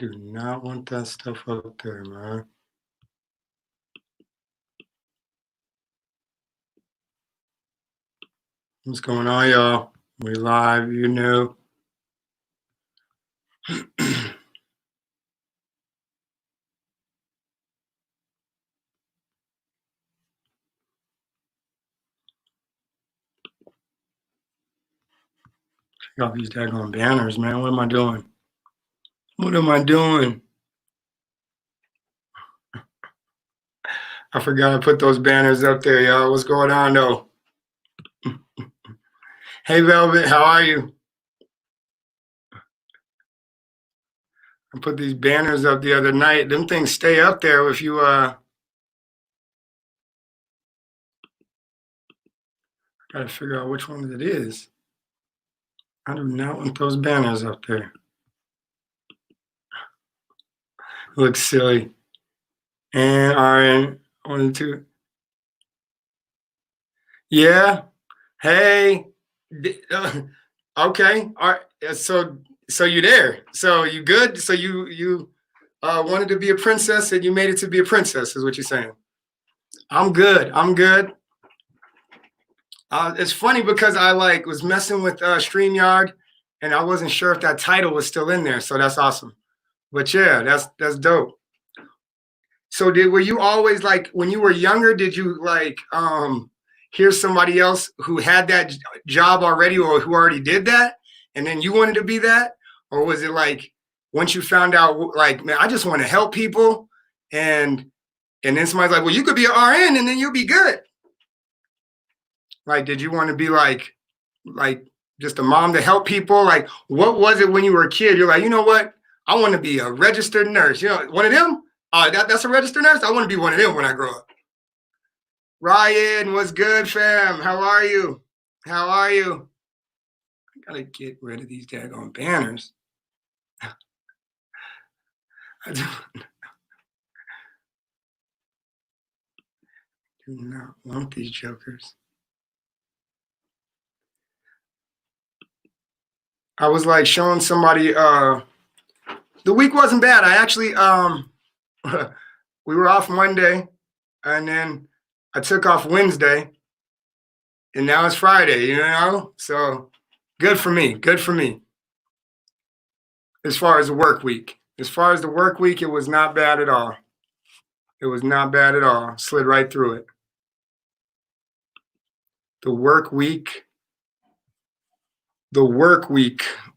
Do not want that stuff up there, man. What's going on, y'all? We live, you know. Got these daggone banners, man. What am I doing? What am I doing? I forgot to put those banners up there, y'all. What's going on, though? Hey, Velvet, how are you? I put these banners up the other night. Them things stay up there if you gotta figure out which one it is. I do not want those banners up there. Looks silly. And RN 1 and 2. Yeah. Hey. Okay. All right. So you there? So you good? So you wanted to be a princess and you made it to be a princess, is what you're saying? I'm good. I'm good. It's funny because I was messing with StreamYard and I wasn't sure if that title was still in there. So that's awesome. But yeah, that's dope. So were you always when you were younger, did you hear somebody else who had that job already or who already did that and then you wanted to be that? Or was it once you found out man, I just want to help people and then somebody's like, well, you could be an RN and then you'll be good. Did you want to be just a mom to help people? What was it when you were a kid? You're like, you know what? I want to be a registered nurse. You know, one of them? That's a registered nurse? I want to be one of them when I grow up. Ryan, what's good, fam? How are you? How are you? I gotta get rid of these daggone banners. I do not want these jokers. I was showing somebody the week wasn't bad. I actually we were off Monday and then I took off Wednesday and now it's Friday, you know? So good for me. Good for me. As far as the work week. As far as the work week, it was not bad at all. It was not bad at all. Slid right through it. The work week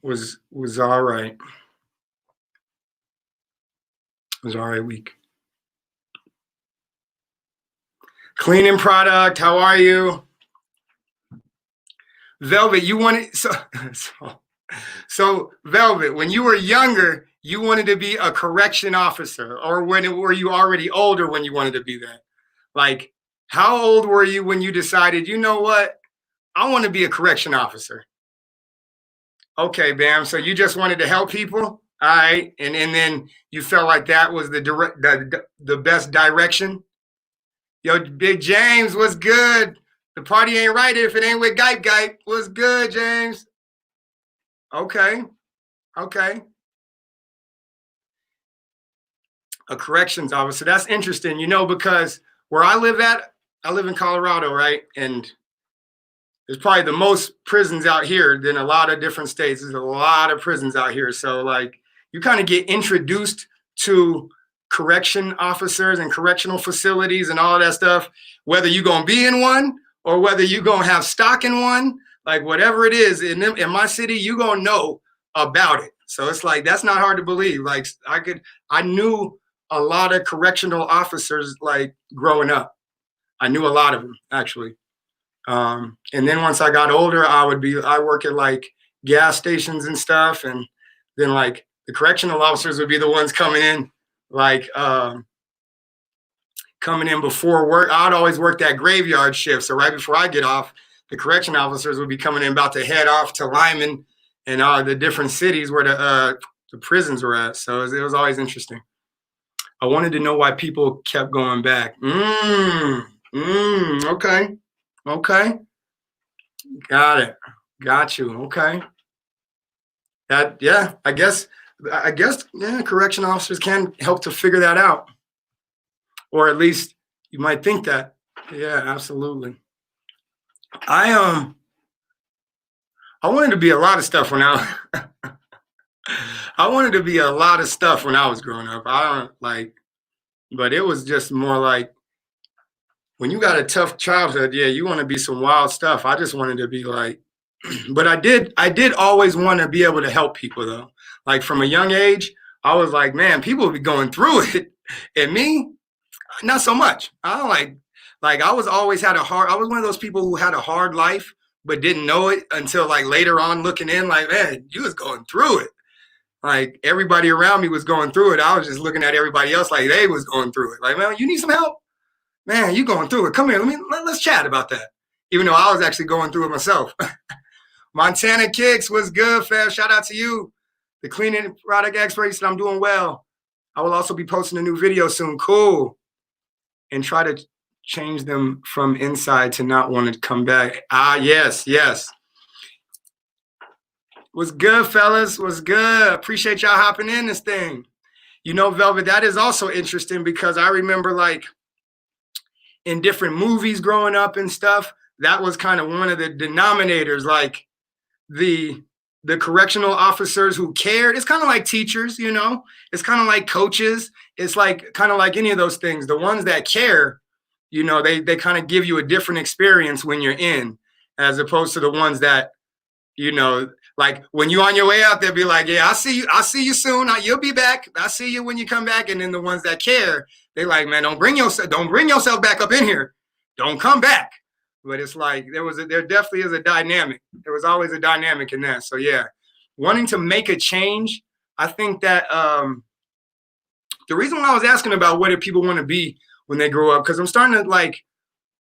was all right. It was all right week. Cleaning product, how are you? Velvet, you wanted so Velvet, when you were younger, you wanted to be a correction officer, or were you already older when you wanted to be that? How old were you when you decided, you know what, I want to be a correction officer? Okay, Bam. So you just wanted to help people, all right, and then you felt like that was the best direction. Yo, Big James, what's good? The party ain't right if it ain't with Gype Gype. What's good, James? Okay. Okay. A corrections officer. That's interesting, because where I live in Colorado, right? And there's probably the most prisons out here than a lot of different states. There's a lot of prisons out here. So you kind of get introduced to correction officers and correctional facilities and all of that stuff, whether you're going to be in one or whether you're going to have stock in one, whatever it is in my city, you're going to know about it. So it's that's not hard to believe. I knew a lot of correctional officers growing up. I knew a lot of them actually. And then once I got older, I work at gas stations and stuff. And then the correctional officers would be the ones coming in, coming in before work. I'd always work that graveyard shift. So right before I get off, the correction officers would be coming in about to head off to Lyman and the different cities where the prisons were at. So it was always interesting. I wanted to know why people kept going back. Okay. Okay. Got it. Got you. Okay. Yeah, I guess I guess, yeah, correction officers can help to figure that out, or at least you might think that. Yeah, absolutely. I I wanted to be a lot of stuff when I wanted to be a lot of stuff when I was growing up. I don't like, but it was just more like when you got a tough childhood, yeah, you want to be some wild stuff. I just wanted to be like, but I did always want to be able to help people though. Like from a young age, I was like, man, people be going through it, and me, not so much. I don't like I was always had a hard. I was one of those people who had a hard life, but didn't know it until like later on, looking in, like, man, you was going through it. Like everybody around me was going through it. I was just looking at everybody else like they was going through it. Like, man, you need some help? Man, you going through it. Come here. Let's chat about that. Even though I was actually going through it myself. Montana Kicks was good, fam. Shout out to you. The cleaning product expert said I'm doing well. I will also be posting a new video soon. Cool. And try to change them from inside to not want to come back. Ah, yes, yes. What's good, fellas? What's good? Appreciate y'all hopping in this thing. You know, Velvet, that is also interesting because I remember like in different movies growing up and stuff, that was kind of one of the denominators, like the correctional officers who cared. It's kind of like teachers, you know, it's kind of like coaches. It's like kind of like any of those things. The ones that care, you know, they kind of give you a different experience when you're in, as opposed to the ones that, you know, like when you on your way out, they'll be like, yeah, I'll see you soon. You'll be back. I'll see you when you come back. And then the ones that care, they like, man, don't bring yourself back up in here. Don't come back. But it's like there definitely is a dynamic. There was always a dynamic in that. So yeah, wanting to make a change. I think that the reason why I was asking about what do people want to be when they grow up, because I'm starting to like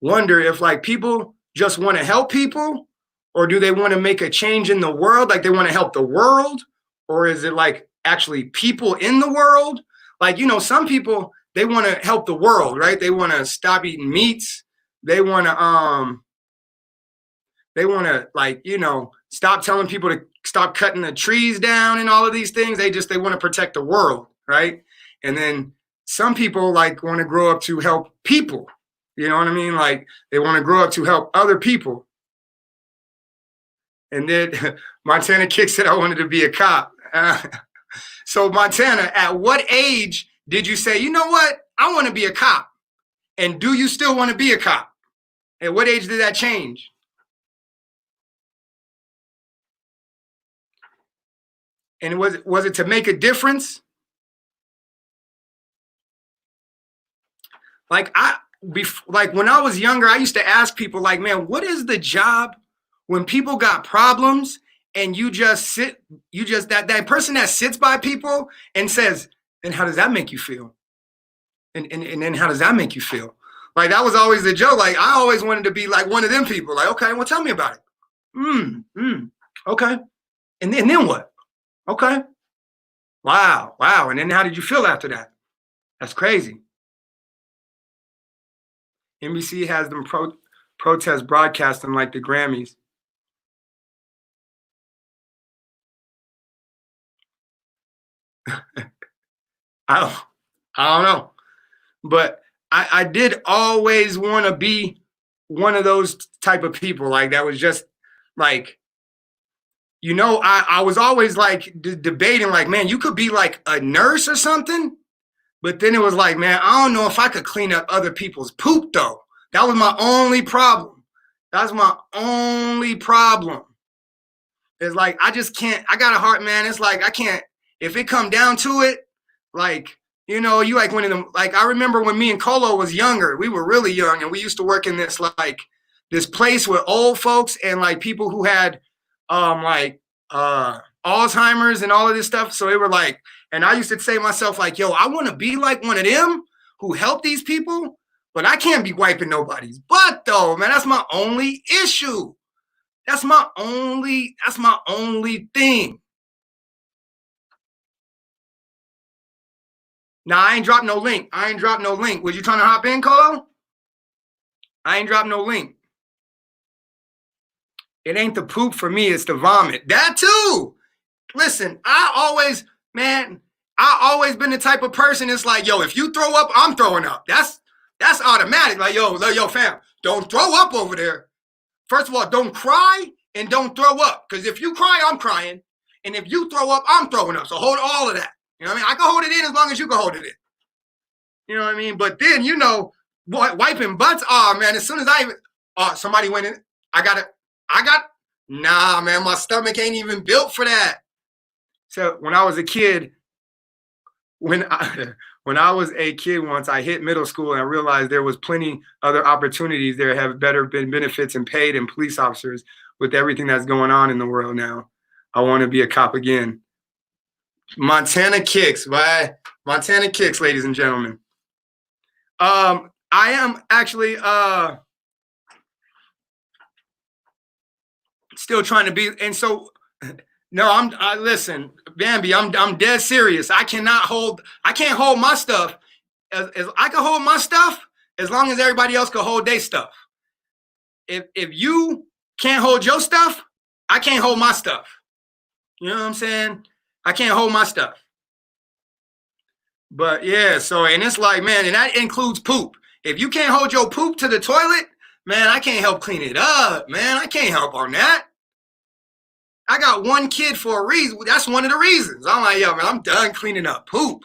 wonder if like people just want to help people, or do they want to make a change in the world? Like they want to help the world, or is it like actually people in the world? Like, you know, some people, they want to help the world, right? They want to stop eating meats. They want to like, you know, stop telling people to stop cutting the trees down and all of these things. They want to protect the world, right? And then some people like want to grow up to help people. You know what I mean? Like they want to grow up to help other people. And then Montana Kick said I wanted to be a cop. So Montana, at what age did you say, you know what, I want to be a cop? And do you still want to be a cop? At what age did that change? And was it to make a difference? Like when I was younger, I used to ask people like, man, what is the job when people got problems and that person that sits by people and says, and how does that make you feel? And then how does that make you feel? Like that was always the joke. Like I always wanted to be like one of them people. Like, okay, well, tell me about it. Okay. And then what? Okay. Wow. And then how did you feel after that? That's crazy. NBC has them protest broadcasting like the Grammys. I don't know. But I did always want to be one of those type of people. Like that was just like, you know, I was always like debating like, man, you could be like a nurse or something. But then it was like, man, I don't know if I could clean up other people's poop though. That was my only problem. That's my only problem. It's like, I just can't, I got a heart, man. It's like, I can't, if it come down to it, like, you know, you like one of them, like, I remember when me and Colo was younger, we were really young and we used to work in this, like, this place with old folks and like people who had, Alzheimer's and all of this stuff. So they were like, and I used to say to myself, like, yo, I want to be like one of them who help these people, but I can't be wiping nobody's butt though, man. That's my only issue. That's my only thing. Now, I ain't dropped no link. Was you trying to hop in, Colo? I ain't dropped no link. It ain't the poop for me, it's the vomit. That too. Listen, I always, man, I always been the type of person. It's like, yo, if you throw up, I'm throwing up. That's automatic. Like, yo, fam, don't throw up over there. First of all, don't cry and don't throw up. Because if you cry, I'm crying. And if you throw up, I'm throwing up. So hold all of that. You know what I mean? I can hold it in as long as you can hold it in. You know what I mean? But then, wiping butts. Oh, man, as soon as somebody went in, nah, man, my stomach ain't even built for that. So when I was a kid, when I was a kid once, I hit middle school and I realized there was plenty other opportunities. There have better been benefits and paid and police officers with everything that's going on in the world now. I want to be a cop again. Montana kicks, right? Montana kicks, ladies and gentlemen. I am actually still trying to be, and so no, listen, Bambi, I'm dead serious. I can't hold my stuff. As I can hold my stuff as long as everybody else can hold their stuff. If you can't hold your stuff, I can't hold my stuff. You know what I'm saying? I can't hold my stuff. But yeah, so, and it's like, man, and that includes poop. If you can't hold your poop to the toilet, man, I can't help clean it up, man. I can't help on that. I got one kid for a reason. That's one of the reasons. I'm like, yo, man, I'm done cleaning up poop.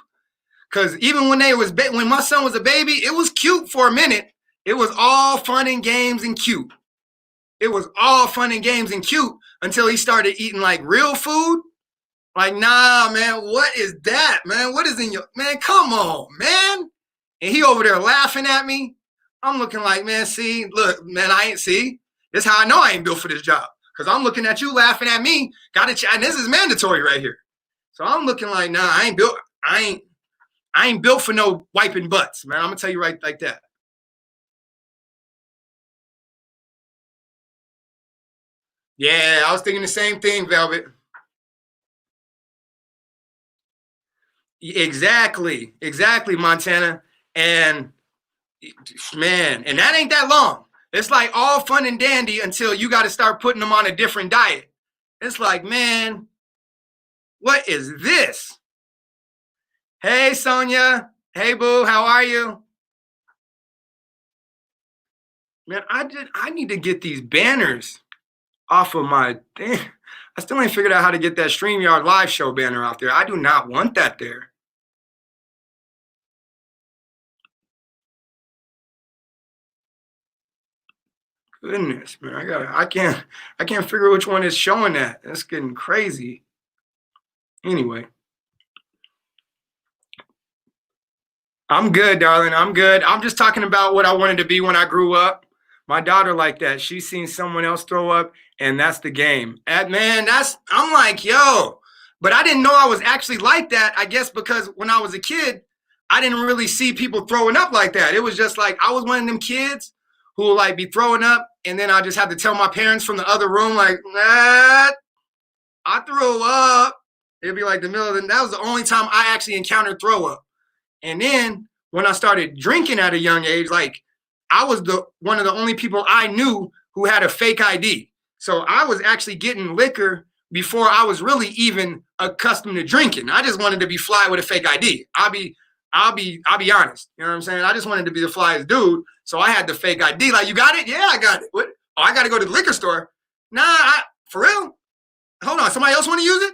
Because even when my son was a baby, it was cute for a minute. It was all fun and games and cute. It was all fun and games and cute until he started eating like real food. Like, nah, man, what is that, man? What is in your, man, come on, man. And he over there laughing at me. I'm looking like, man, see, look, man, see, this is how I know I ain't built for this job. Because I'm looking at you laughing at me. And this is mandatory right here. So I'm looking like, nah, I ain't built for no wiping butts, man. I'm gonna tell you right like that. Yeah, I was thinking the same thing, Velvet. Exactly, Montana. And man, and that ain't that long. It's like all fun and dandy until you got to start putting them on a different diet. It's like, man, what is this? Hey, Sonia. Hey, boo. How are you? Man, I need to get these banners off of my thing. I still ain't figured out how to get that StreamYard live show banner out there. I do not want that there. Goodness, man, I can't figure which one is showing that. That's getting crazy. Anyway, I'm good, darling. I'm good. I'm just talking about what I wanted to be when I grew up. My daughter like that. She's seen someone else throw up, and that's the game. And man, I'm like, yo, but I didn't know I was actually like that. I guess because when I was a kid, I didn't really see people throwing up like that. It was just like I was one of them kids who will like be throwing up, and then I just have to tell my parents from the other room, like, nah, I threw up. It'd be like the middle of the, that was the only time I actually encountered throw up. And then when I started drinking at a young age, like I was one of the only people I knew who had a fake ID. So I was actually getting liquor before I was really even accustomed to drinking. I just wanted to be fly with a fake ID. I'll be honest. You know what I'm saying? I just wanted to be the flyest dude. So I had the fake ID. Like, you got it? Yeah, I got it. What? Oh, I got to go to the liquor store. Nah, for real? Hold on. Somebody else want to use it?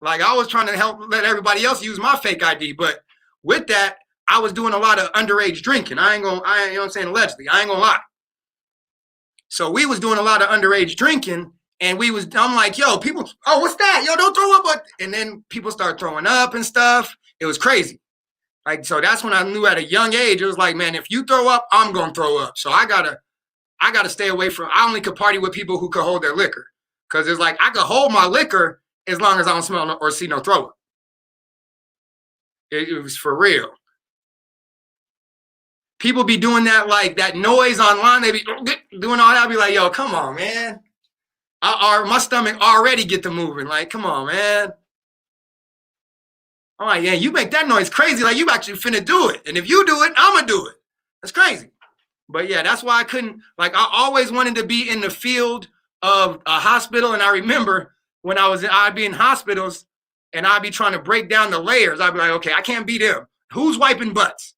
Like, I was trying to let everybody else use my fake ID. But with that, I was doing a lot of underage drinking. You know what I'm saying? Allegedly. I ain't gonna lie. So we was doing a lot of underage drinking, and I'm like, yo, people, oh, what's that? Yo, don't throw up. And then people start throwing up and stuff. It was crazy. Like, so that's when I knew at a young age, it was like, man, if you throw up, I'm going to throw up. So I gotta stay away from, I only could party with people who could hold their liquor. Cause it's like, I could hold my liquor as long as I don't smell or see no throw up. It was for real. People be doing that, like that noise online. They be doing all that. I'll be like, yo, come on, man. My stomach already get to moving. Like, come on, man. I'm like, yeah, you make that noise crazy. Like, you actually finna do it. And if you do it, I'm gonna do it. That's crazy. But yeah, that's why I couldn't, like, I always wanted to be in the field of a hospital. And I remember when I'd be in hospitals and I'd be trying to break down the layers. I'd be like, okay, I can't beat him. Who's wiping butts?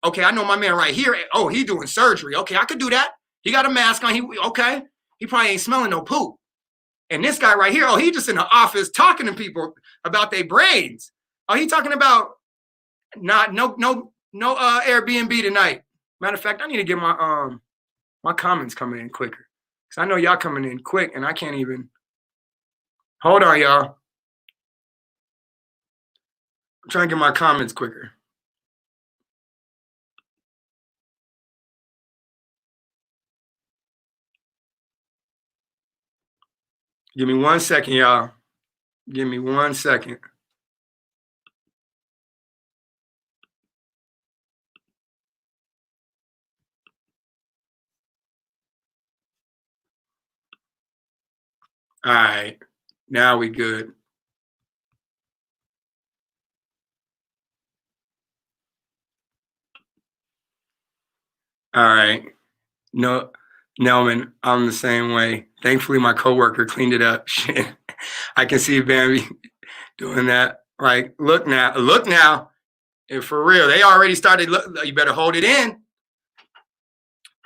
Okay, I know my man right here. Oh, he doing surgery. Okay, I could do that. He got a mask on. Okay. He probably ain't smelling no poop. And this guy right here, oh, he just in the office talking to people about their brains. Oh, he talking about no Airbnb tonight. Matter of fact, I need to get my comments coming in quicker. Cause I know y'all coming in quick and I can't even. Hold on, y'all. I'm trying to get my comments quicker. Give me 1 second, y'all. Give me 1 second. All right, now we good. All right. No, Nelman, I'm the same way. Thankfully, my coworker cleaned it up. Shit. I can see Bambi doing that. Like, look now. And for real, they already started. Look, you better hold it in.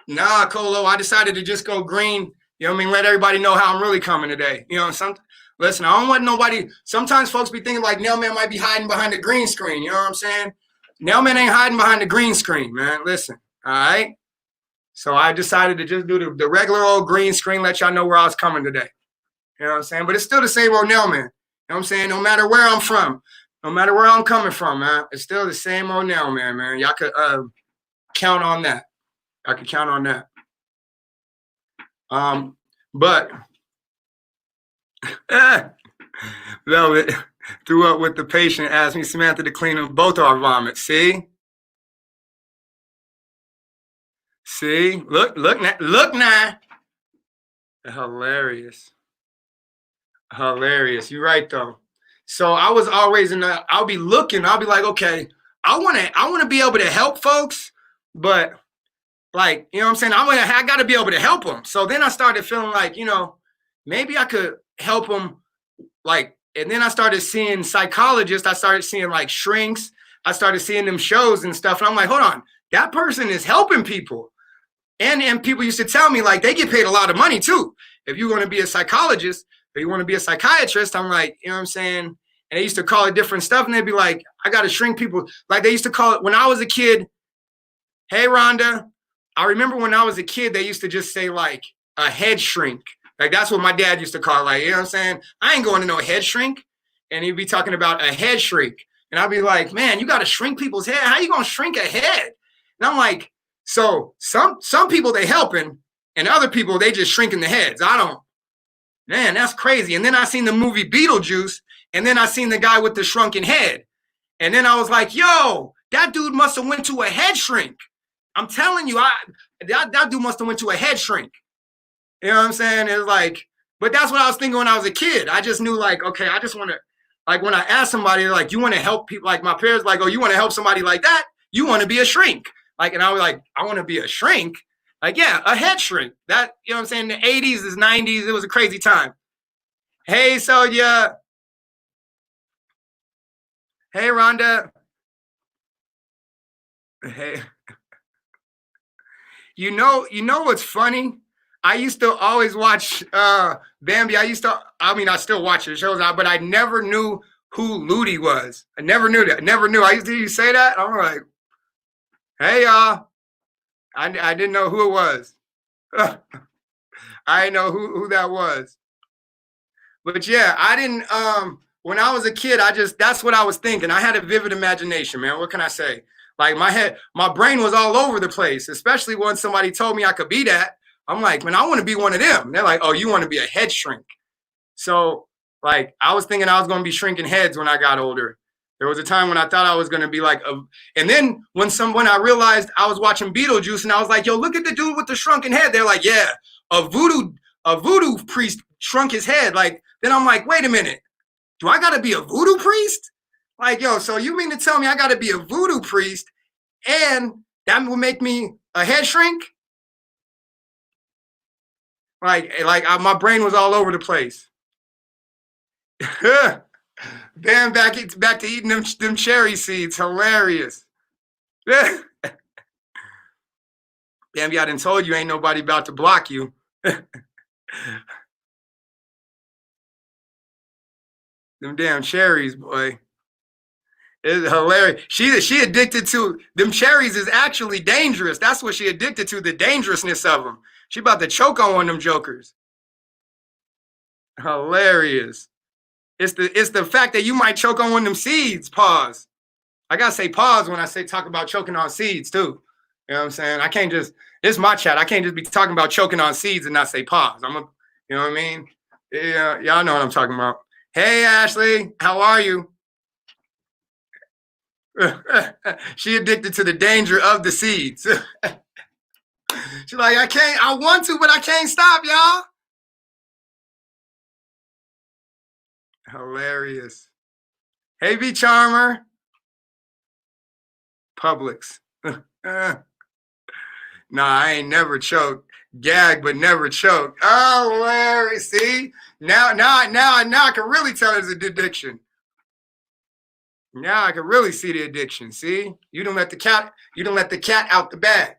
Nah, Colo, I decided to just go green. You know what I mean? Let everybody know how I'm really coming today. You know, listen, I don't want nobody. Sometimes folks be thinking like Nailman might be hiding behind the green screen. You know what I'm saying? Nailman ain't hiding behind the green screen, man. Listen, all right? So I decided to just do the regular old green screen, let y'all know where I was coming today. You know what I'm saying? But it's still the same old Nailman. You know what I'm saying? No matter where I'm from, no matter where I'm coming from, man, it's still the same old Nailman, man. Y'all could count on that. I could count on that. But Velvet threw up with the patient, asked me Samantha to clean up both our vomits. See? Look now. Hilarious. You're right though. So I was always I'll be looking, I'll be like, okay, I want to be able to help folks, but like, you know what I'm saying? I got to be able to help them. So then I started feeling like, you know, maybe I could help them. Like, and then I started seeing psychologists. I started seeing like shrinks. I started seeing them shows and stuff. And I'm like, hold on, that person is helping people. And people used to tell me like they get paid a lot of money too. If you want to be a psychologist or you want to be a psychiatrist, I'm like, you know what I'm saying? And they used to call it different stuff. And they'd be like, I got to shrink people. Like they used to call it when I was a kid. Hey, Rhonda. I remember when I was a kid, they used to just say like a head shrink. Like that's what my dad used to call it. Like, you know what I'm saying? I ain't going to no head shrink. And he'd be talking about a head shrink. And I'd be like, man, you got to shrink people's head. How you going to shrink a head? And I'm like, so some people they helping and other people they just shrinking the heads. Man, that's crazy. And then I seen the movie Beetlejuice and then I seen the guy with the shrunken head. And then I was like, yo, that dude must have went to a head shrink. I'm telling you, that dude must have went to a head shrink. You know what I'm saying? It's like, but that's what I was thinking when I was a kid. I just knew like, okay, I just want to, like when I asked somebody, like, you want to help people, like my parents, like, oh, you want to help somebody like that? You want to be a shrink. Like, and I was like, I want to be a shrink. Like, yeah, a head shrink. That, you know what I'm saying? The 80s is 90s. It was a crazy time. Hey, Sodia. Hey, Rhonda. Hey. You know what's funny? I used to always watch Bambi. I still watch the shows, but I never knew who Ludi was. I never knew that. Never knew. I used to hear you say that. I'm like, hey, y'all. I didn't know who it was. I didn't know who that was. But yeah, I didn't, when I was a kid, that's what I was thinking. I had a vivid imagination, man. What can I say? Like my brain was all over the place, especially when somebody told me I could be that. I'm like, man, I want to be one of them. And they're like, oh, you want to be a head shrink. So like, I was thinking I was going to be shrinking heads when I got older. There was a time when I thought I was going to be like, and then when I realized I was watching Beetlejuice and I was like, yo, look at the dude with the shrunken head. They're like, yeah, a voodoo priest shrunk his head. Like, then I'm like, wait a minute. Do I got to be a voodoo priest? Like, yo, so you mean to tell me I got to be a voodoo priest and that will make me a head shrink? Like my brain was all over the place. Bam, back to eating them cherry seeds. Hilarious. Bam, I done told you ain't nobody about to block you. Them damn cherries, boy. It's hilarious. She addicted to them cherries is actually dangerous. That's what she addicted to, the dangerousness of them. She about to choke on one of them jokers. Hilarious. It's the fact that you might choke on one of them seeds. Pause. I gotta say pause when I say talk about choking on seeds too. You know what I'm saying? I can't just, this is my chat. I can't just be talking about choking on seeds and not say pause. You know what I mean? Yeah, y'all know what I'm talking about. Hey, Ashley, how are you? She addicted to the danger of the seeds. She's like, I want to, but I can't stop, y'all. Hilarious. Hey, V Charmer. Publix. Nah, I ain't never choked. Gag, but never choked. Oh, Larry, see? Now I can really tell it's an addiction. Now I can really see the addiction. See? You don't let the cat out the bag.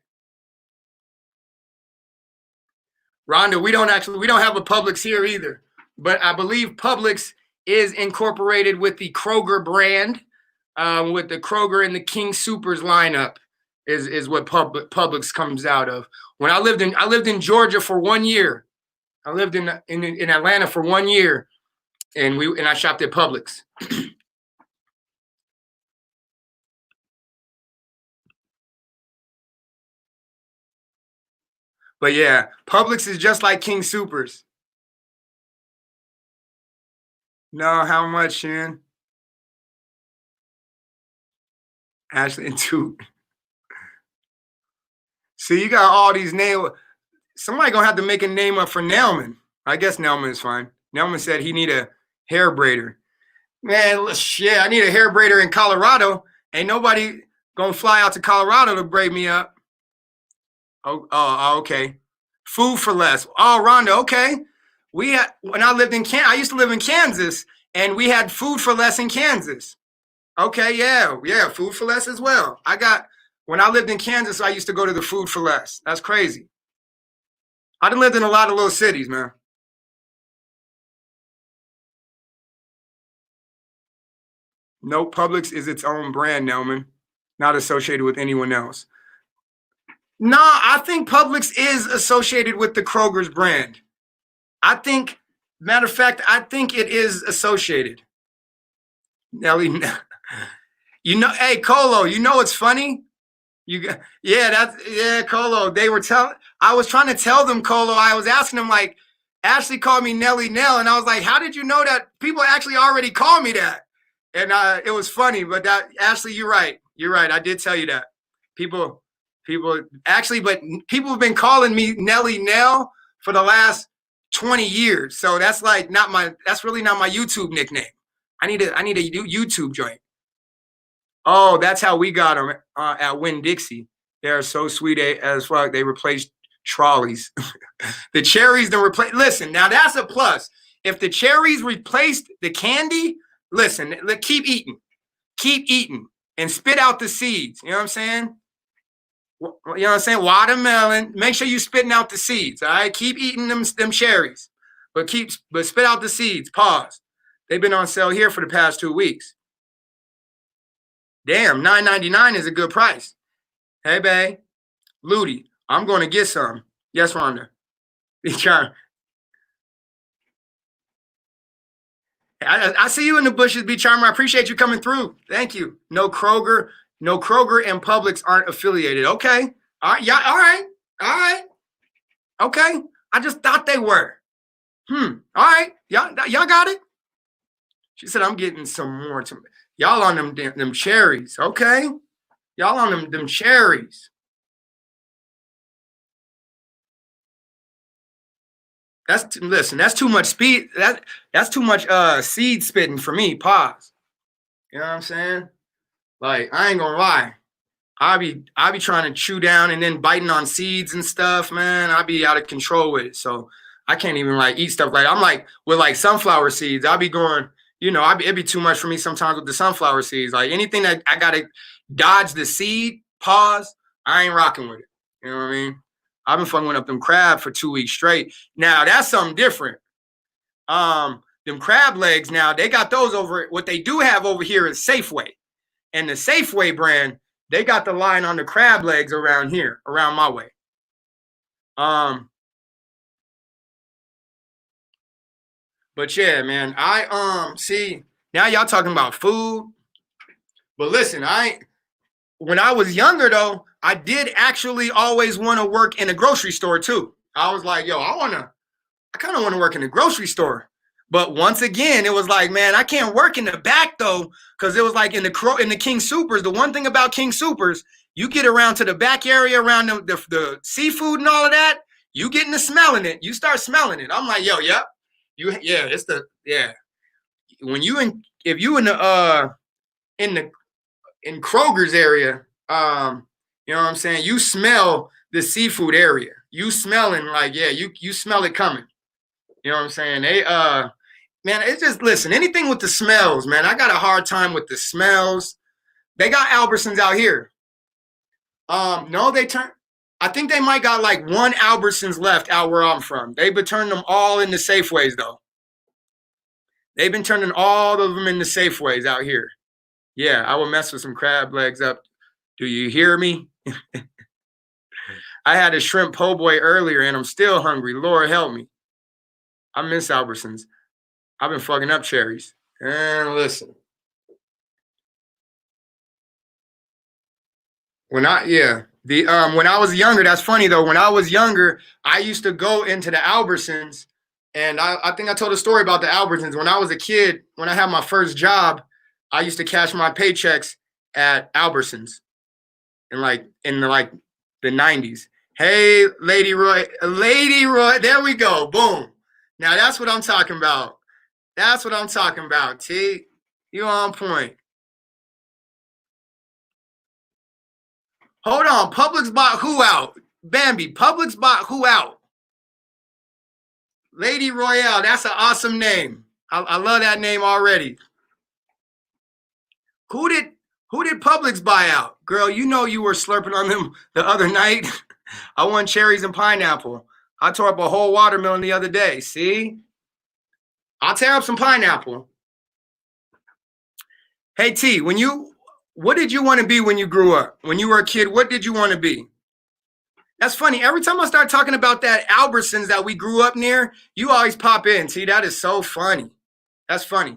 Rhonda, we don't have a Publix here either. But I believe Publix is incorporated with the Kroger brand, with the Kroger and the King Soopers lineup is what Publix comes out of. When I lived in Georgia for 1 year. I lived in Atlanta for 1 year, and I shopped at Publix. But yeah, Publix is just like King Soopers. No, how much, Shan? Ashley and Toot. See, you got all these names. Somebody gonna have to make a name up for Nelman. I guess Nelman is fine. Nelman said he need a hair braider. Man, shit, I need a hair braider in Colorado. Ain't nobody gonna fly out to Colorado to braid me up. Oh, okay. Food for less. Oh, Rhonda, okay. When I used to live in Kansas, and we had food for less in Kansas. Okay, yeah, food for less as well. When I lived in Kansas, I used to go to the food for less. That's crazy. I done lived in a lot of little cities, man. No, Publix is its own brand, Nelman, not associated with anyone else. No, I think Publix is associated with the Kroger's brand. Matter of fact, I think it is associated. Nelly, hey, Colo, you know what's funny? Colo. I was trying to tell them, Colo. I was asking them, like, Ashley called me Nelly Nell, and I was like, how did you know that people actually already call me that? And it was funny, but Ashley, you're right. I did tell you that. People have been calling me Nelly Nell for the last 20 years. So that's really not my YouTube nickname. I need a YouTube joint. Oh, that's how we got them at Winn-Dixie. They're so sweet as fuck. They replaced trolleys. The cherries don't replace. Listen, now that's a plus. If the cherries replaced the candy, listen, keep eating, and spit out the seeds. You know what I'm saying? Watermelon. Make sure you spitting out the seeds. All right, keep eating them cherries, but spit out the seeds. Pause. They've been on sale here for the past 2 weeks. Damn, $9.99 is a good price. Hey, babe, Ludi, I'm going to get some. Yes, Rhonda. I see you in the bushes, B Charmer. I appreciate you coming through. Thank you. No Kroger and Publix aren't affiliated. Okay. All right. Yeah. All right. Okay. I just thought they were. All right. Y'all got it. She said, I'm getting some more. Y'all on them cherries. Okay. Y'all on them cherries. That's too much speed. That's too much seed spitting for me. Pause. You know what I'm saying? Like, I ain't gonna lie. I be trying to chew down and then biting on seeds and stuff, man. I be out of control with it. So I can't even like eat stuff like I'm like with like sunflower seeds. I'll be going, you know, it'd be too much for me sometimes with the sunflower seeds. Like anything that I gotta dodge the seed, pause, I ain't rocking with it. You know what I mean? I've been fucking up them crab for 2 weeks straight. Now that's something different. Them crab legs now, they got those over. What they do have over here is Safeway. And the Safeway brand, they got the line on the crab legs around here, around my way. But yeah, man, I see now y'all talking about food. But listen, when I was younger though, I did actually always want to work in a grocery store too. I was like, yo, I kind of want to work in a grocery store. But once again, it was like, man, I can't work in the back though, because it was like in the King Supers. The one thing about King Supers, you get around to the back area around the seafood and all of that, you getting to smelling it. You start smelling it. I'm like, yo, yep. It's the when you if you in Kroger's area, you know what I'm saying? You smell the seafood area. You smelling like, yeah, you smell it coming. You know what I'm saying? Man, it's just, listen, anything with the smells, man. I got a hard time with the smells. They got Albertsons out here. No, I think they might got like one Albertsons left out where I'm from. They've been turning them all into Safeways though. They've been turning all of them into Safeways out here. Yeah, I would mess with some crab legs up. Do you hear me? I had a shrimp po' boy earlier and I'm still hungry. Lord help me. I miss Albertsons. I've been fucking up Cherries. And listen. When I was younger, that's funny though. When I was younger, I used to go into the Albertsons, and I think I told a story about the Albertsons. When I was a kid, when I had my first job, I used to cash my paychecks at Albertsons in the 90s. Hey, Lady Roy, there we go. Boom. Now that's what I'm talking about. That's what I'm talking about, T. You on point. Hold on. Publix bought who out? Bambi, Publix bought who out? Lady Royale. That's an awesome name. I love that name already. Who did Publix buy out? Girl, you know you were slurping on them the other night. I want cherries and pineapple. I tore up a whole watermelon the other day. See? I'll tear up some pineapple. Hey, T, what did you want to be when you grew up? When you were a kid, what did you want to be? That's funny. Every time I start talking about that Albertsons that we grew up near, you always pop in. See, that is so funny. That's funny.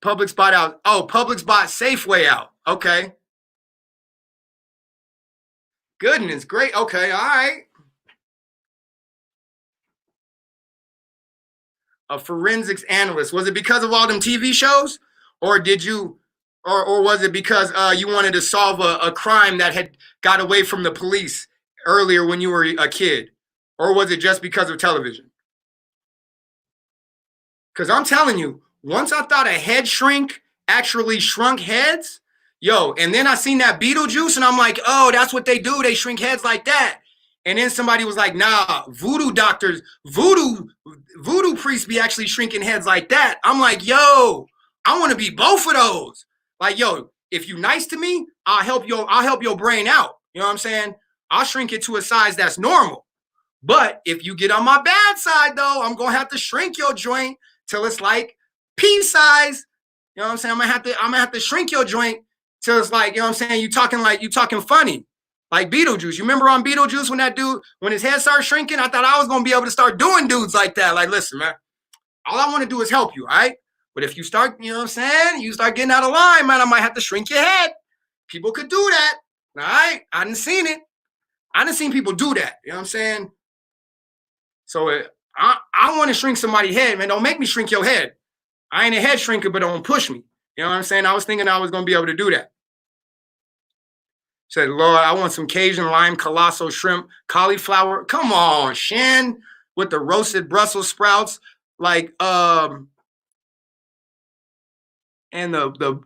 Publix bought out. Oh, Publix bought Safeway out. Okay. Goodness, great. Okay, all right. A forensics analyst. Was it because of all them TV shows, or did you, or was it because you wanted to solve a crime that had got away from the police earlier when you were a kid, or was it just because of television? Because I'm telling you, once I thought a head shrink actually shrunk heads, yo, and then I seen that Beetlejuice, and I'm like, oh, that's what they do. They shrink heads like that. And then somebody was like, nah, voodoo priests be actually shrinking heads like that. I'm like, yo, I want to be both of those. Like, yo, if you nice to me, I'll help your brain out. You know what I'm saying? I'll shrink it to a size that's normal. But if you get on my bad side, though, I'm gonna have to shrink your joint till it's like pea size. You know what I'm saying? I'm gonna have to shrink your joint till it's like, you know what I'm saying? You talking funny. Like Beetlejuice. You remember on Beetlejuice when his head started shrinking? I thought I was going to be able to start doing dudes like that. Like, listen, man, all I want to do is help you, all right? But if you start, you know what I'm saying? You start getting out of line, man, I might have to shrink your head. People could do that, all right? I didn't seen it. I didn't seen people do that. You know what I'm saying? So I want to shrink somebody's head, man. Don't make me shrink your head. I ain't a head shrinker, but don't push me. You know what I'm saying? I was thinking I was going to be able to do that. Said, Lord, I want some Cajun lime, colossal shrimp, cauliflower. Come on, Shan, with the roasted Brussels sprouts, like and the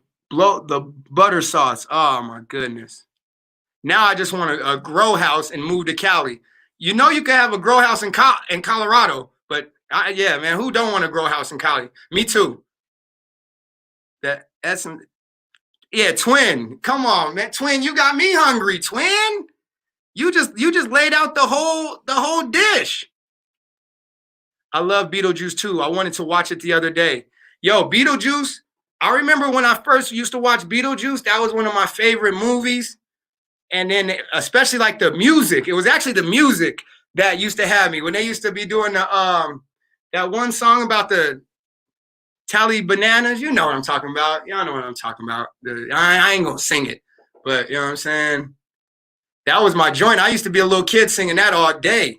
butter sauce. Oh my goodness. Now I just want a grow house and move to Cali. You know you can have a grow house in Colorado, but yeah, man, who don't want to grow a house in Cali? Me too. That's yeah, twin. Come on, man, twin. You got me hungry, twin. You just laid out the whole dish. I love Beetlejuice too. I wanted to watch it the other day. Yo, Beetlejuice. I remember when I first used to watch Beetlejuice. That was one of my favorite movies. And then especially like the music. It was actually the music that used to have me when they used to be doing the that one song about the Tally Bananas. You know what I'm talking about. Y'all know what I'm talking about. I ain't gonna sing it, but you know what I'm saying? That was my joint. I used to be a little kid singing that all day.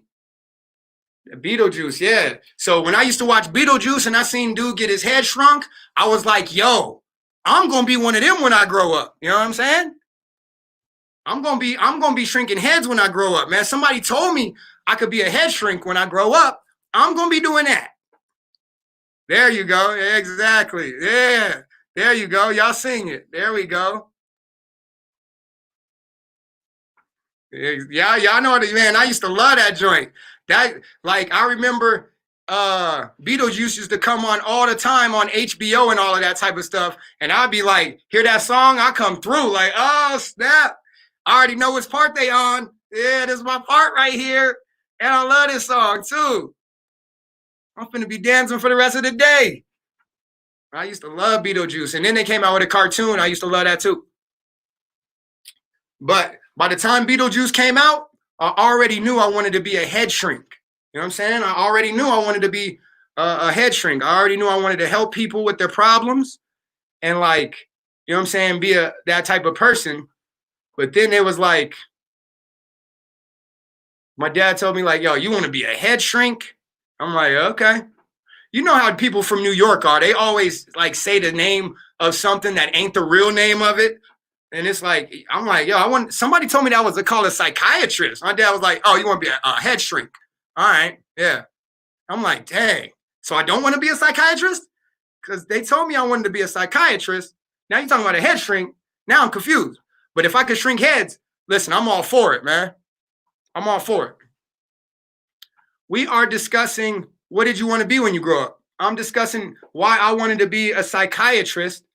Beetlejuice, yeah. So when I used to watch Beetlejuice and I seen dude get his head shrunk, I was like, yo, I'm gonna be one of them when I grow up. You know what I'm saying? I'm gonna be shrinking heads when I grow up, man. Somebody told me I could be a head shrink when I grow up. I'm gonna be doing that. There you go. Exactly. Yeah. There you go. Y'all sing it. There we go. Yeah, y'all know what, man. I used to love that joint. That, like, I remember Beetlejuice used to come on all the time on HBO and all of that type of stuff. And I'd be like, hear that song, I come through like, oh snap. I already know which part they on. Yeah, this is my part right here. And I love this song too. I'm finna be dancing for the rest of the day. I used to love Beetlejuice. And then they came out with a cartoon. I used to love that too. But by the time Beetlejuice came out, I already knew I wanted to be a head shrink. You know what I'm saying? I already knew I wanted to be a head shrink. I already knew I wanted to help people with their problems and, like, you know what I'm saying, be that type of person. But then it was like, my dad told me, like, yo, you want to be a head shrink? I'm like, okay. You know how people from New York are. They always, like, say the name of something that ain't the real name of it. And it's like, I'm like, yo, somebody told me that was called a psychiatrist. My dad was like, oh, you want to be a head shrink? All right, yeah. I'm like, dang. So I don't want to be a psychiatrist? Because they told me I wanted to be a psychiatrist. Now you're talking about a head shrink. Now I'm confused. But if I could shrink heads, listen, I'm all for it, man. I'm all for it. We are discussing, what did you want to be when you grow up? I'm discussing why I wanted to be a psychiatrist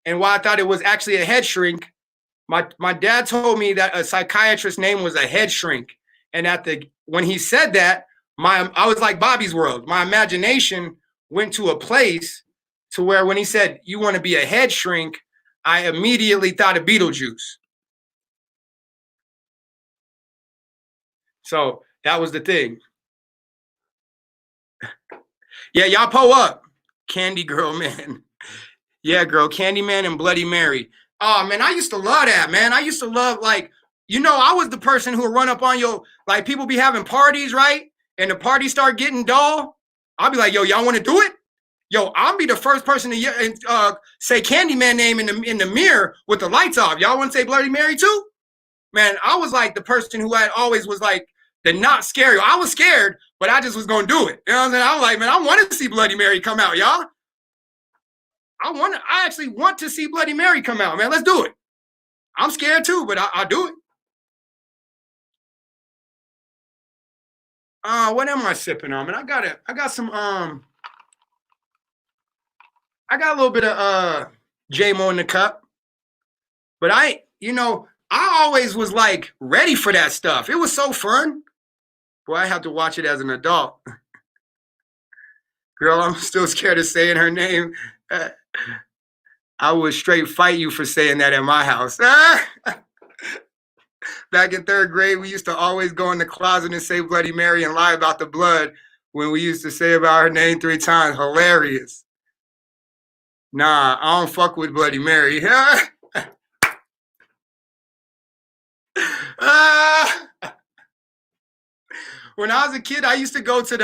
and why I thought it was actually a head shrink. My dad told me that a psychiatrist's name was a head shrink. And when he said that, I was like Bobby's World. My imagination went to a place to where when he said, you want to be a head shrink, I immediately thought of Beetlejuice. So that was the thing. Yeah, y'all pull up. Candy Girl, man. Yeah, girl, Candyman and Bloody Mary. Oh, man, I used to love that, man. I used to love, like, you know, I was the person who would run up on your, like, people be having parties, right? And the party start getting dull. I'll be like, yo, y'all want to do it? Yo, I'll be the first person to say Candyman name in the mirror with the lights off. Y'all want to say Bloody Mary too? Man, I was like the person who had always was like the not scary. I was scared, but I just was going to do it. You know what I'm saying? I was like, man, I want to see Bloody Mary come out, y'all. I actually want to see Bloody Mary come out, man. Let's do it. I'm scared too, but I'll do it. What am I sipping on, man? I got a little bit of J-Mo in the cup. But I always was like ready for that stuff. It was so fun. Boy, I have to watch it as an adult. Girl, I'm still scared of saying her name. I would straight fight you for saying that in my house. Back in 3rd grade, we used to always go in the closet and say Bloody Mary and lie about the blood when we used to say about her name 3 times. Hilarious. Nah, I don't fuck with Bloody Mary. When I was a kid, I used to go to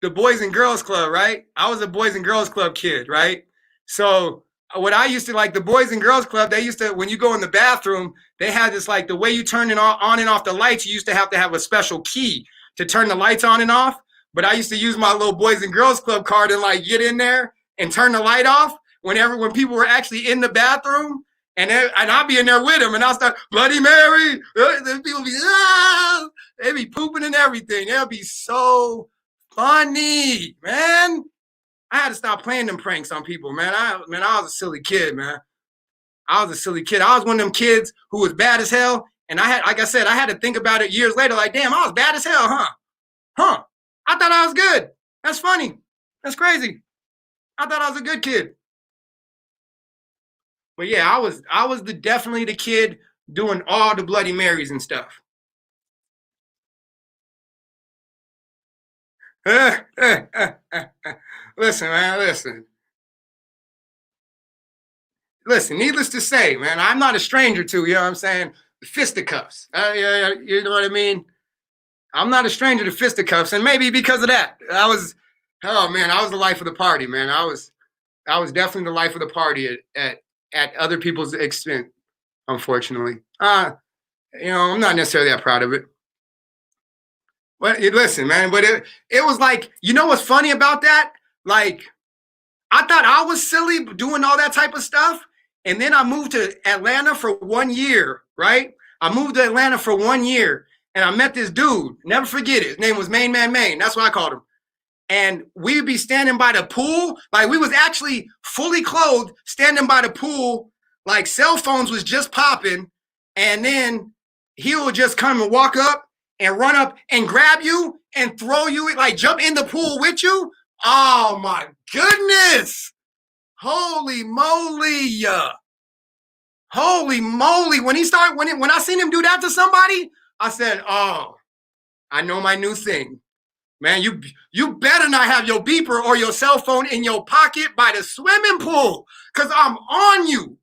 the Boys and Girls Club, right? I was a Boys and Girls Club kid, right? So what I used to like, the Boys and Girls Club, they used to, when you go in the bathroom, they had this, like, the way you turn it on and off the lights, you used to have a special key to turn the lights on and off. But I used to use my little Boys and Girls Club card and, like, get in there and turn the light off when people were actually in the bathroom. And I'll be in there with them, and I'll start, Bloody Mary. Then people be, ah! They be pooping and everything. They'll be so funny, man. I had to stop playing them pranks on people, man. I was a silly kid, man. I was a silly kid. I was one of them kids who was bad as hell. And I had, like I said, I had to think about it years later. Like, damn, I was bad as hell, huh? Huh. I thought I was good. That's funny. That's crazy. I thought I was a good kid. But yeah, I was definitely the kid doing all the Bloody Marys and stuff. Listen, man, listen. Listen, needless to say, man, I'm not a stranger to, you know what I'm saying? Fisticuffs. Yeah, you know what I mean? I'm not a stranger to fisticuffs, and maybe because of that, oh man, I was the life of the party, man. I was definitely the life of the party at other people's expense, unfortunately. I'm not necessarily that proud of it. But listen, man, but it was like, you know what's funny about that? Like, I thought I was silly doing all that type of stuff. And then I moved to Atlanta for 1 year, right? I moved to Atlanta for 1 year and I met this dude. Never forget it. His name was Main Man Main. That's what I called him. And we'd be standing by the pool. Like, we was actually fully clothed, standing by the pool. Like, cell phones was just popping. And then he would just come and walk up and run up and grab you and throw you, like jump in the pool with you. Oh my goodness. Holy moly. Holy moly. When I seen him do that to somebody, I said, oh, I know my new thing. Man, you better not have your beeper or your cell phone in your pocket by the swimming pool, because I'm on you.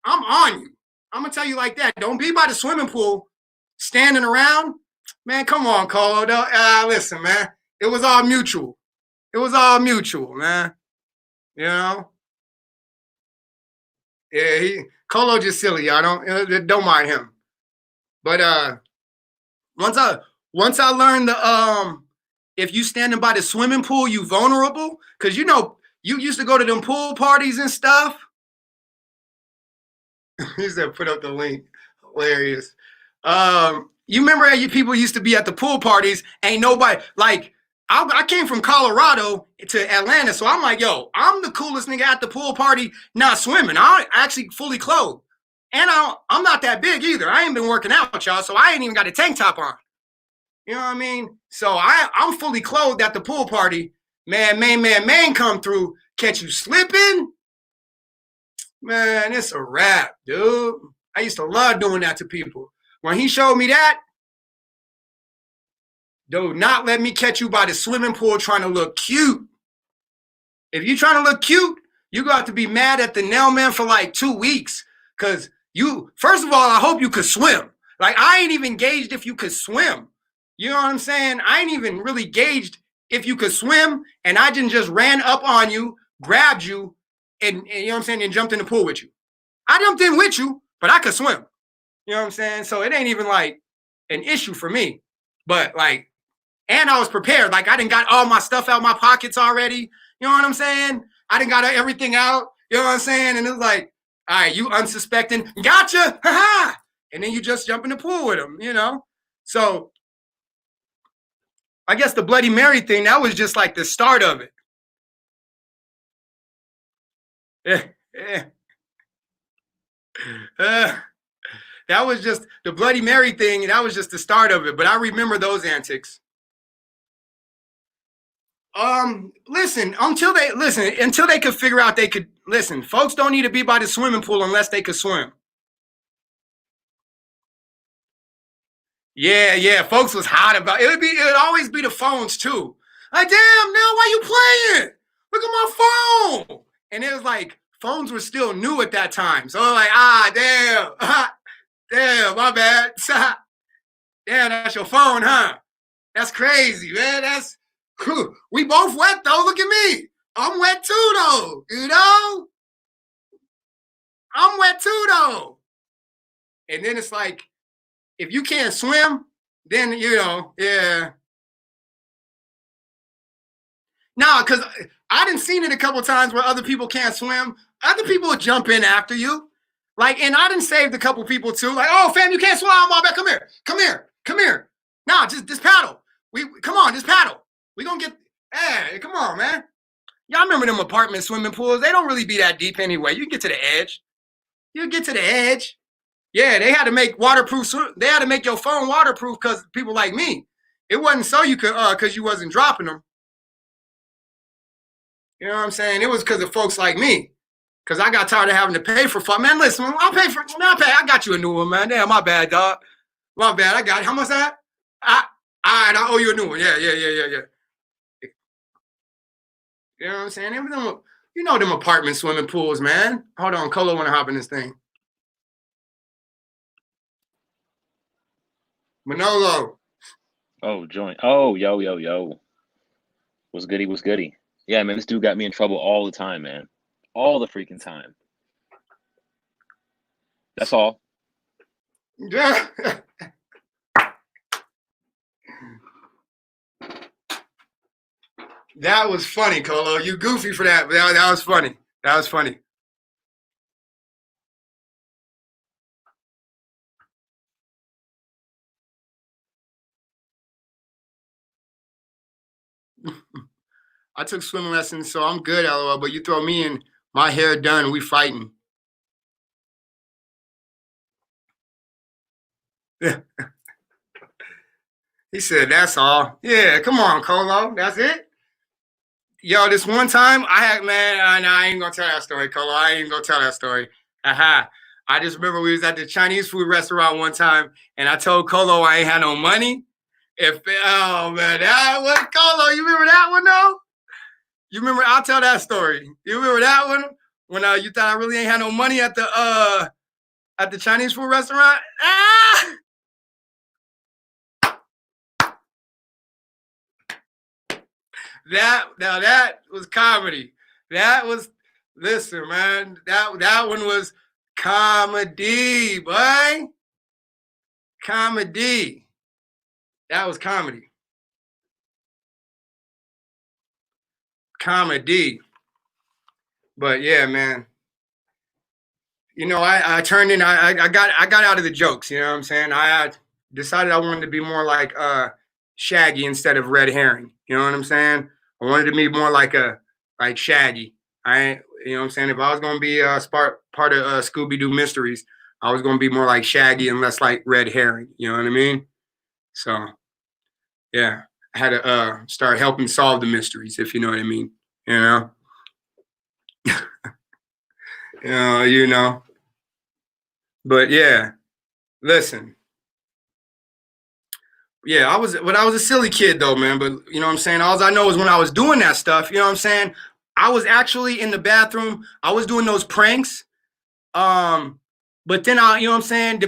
I'm on you. I'm going to tell you like that. Don't be by the swimming pool standing around. Man, come on, Colo. Listen, man. It was all mutual. It was all mutual, man. You know? Yeah, Colo just silly, y'all. Don't mind him. But once I learned the if you standing by the swimming pool, you vulnerable. Cause you used to go to them pool parties and stuff. He said, put up the link. Hilarious. You remember how people used to be at the pool parties? Ain't nobody, like, I came from Colorado to Atlanta, so I'm like, yo, I'm the coolest nigga at the pool party, not swimming. I'm actually fully clothed. And I'm not that big either. I ain't been working out, y'all, so I ain't even got a tank top on. You know what I mean? So I'm fully clothed at the pool party. Man come through, catch you slipping. Man, it's a wrap, dude. I used to love doing that to people. When he showed me that, do not let me catch you by the swimming pool trying to look cute. If you're trying to look cute, you got to be mad at the nail man for like 2 weeks. Because first of all, I hope you could swim. Like, I ain't even gauged if you could swim. You know what I'm saying? I ain't even really gauged if you could swim. And I didn't just ran up on you, grabbed you, and you know what I'm saying, and jumped in the pool with you. I jumped in with you, but I could swim. You know what I'm saying? So it ain't even like an issue for me. But like, and I was prepared. Like, I done got all my stuff out my pockets already. You know what I'm saying? I done got everything out. You know what I'm saying? And it was like, all right, you unsuspecting. Gotcha. Ha-ha. And then you just jump in the pool with them, you know? So I guess the Bloody Mary thing, that was just like the start of it. Yeah. That was just the Bloody Mary thing. That was just the start of it. But I remember those antics. Listen, until they could figure out listen, folks don't need to be by the swimming pool unless they could swim. Yeah, folks was hot about it. It would always be the phones too. Like, damn, now why you playing? Look at my phone. And it was like, phones were still new at that time. So like, damn, my bad. Damn, that's your phone, huh? That's crazy, man. We both wet though. Look at me. I'm wet too though. You know? I'm wet too though. And then it's like, if you can't swim, then yeah. No, because I done seen it a couple times where other people can't swim. Other people will jump in after you. Like, and I done saved a couple people too. Like, oh, fam, you can't swim. My bad. Come here. Nah, just paddle. We come on, just paddle. We gonna get. Hey, come on, man. Y'all remember them apartment swimming pools? They don't really be that deep anyway. You can get to the edge. You get to the edge. Yeah, they had to make waterproof. They had to make your phone waterproof because people like me. It wasn't so you could because you wasn't dropping them. You know what I'm saying? It was because of folks like me. Because I got tired of having to pay for fun. Man, listen, I'll pay for. Man, I got you a new one, man. Damn, my bad, dog. My bad. I got it. How much that? All right, I owe you a new one. Yeah. You know what I'm saying? You know them apartment swimming pools, man. Hold on, Colo want to hop in this thing. Manolo. Oh, joint. Oh, yo. What's goody? What's goody? Yeah, man, this dude got me in trouble all the time, man. All the freaking time. That's all. Yeah. That was funny, Colo. You goofy for that, but that was funny. That was funny. I took swimming lessons, so I'm good, LOL. But you throw me in, my hair done, we fighting. Yeah. He said, that's all. Yeah, come on, Colo. That's it? Yo, this one time I had, man, I ain't gonna tell that story, Colo. I ain't gonna tell that story. Aha. I just remember we was at the Chinese food restaurant one time, and I told Colo I ain't had no money. Oh man, that was Colo. You remember that one though? You remember? I'll tell that story. You remember that one when you thought I really ain't had no money at the Chinese food restaurant? Ah! That was comedy. That was listen, man. That one was comedy, boy. Comedy. That was comedy. Comedy. But yeah, man. You know, I turned in. I got out of the jokes. You know what I'm saying? I decided I wanted to be more like Shaggy instead of Red Herring. You know what I'm saying? I wanted to be more like Shaggy. You know what I'm saying? If I was gonna be part of Scooby Doo Mysteries, I was gonna be more like Shaggy and less like Red Herring. You know what I mean? So yeah, I had to start helping solve the mysteries, if you know what I mean. You know, you know. But yeah, listen. Yeah, I was a silly kid though, man. But you know what I'm saying? All I know is when I was doing that stuff, you know what I'm saying? I was actually in the bathroom. I was doing those pranks. But then you know what I'm saying?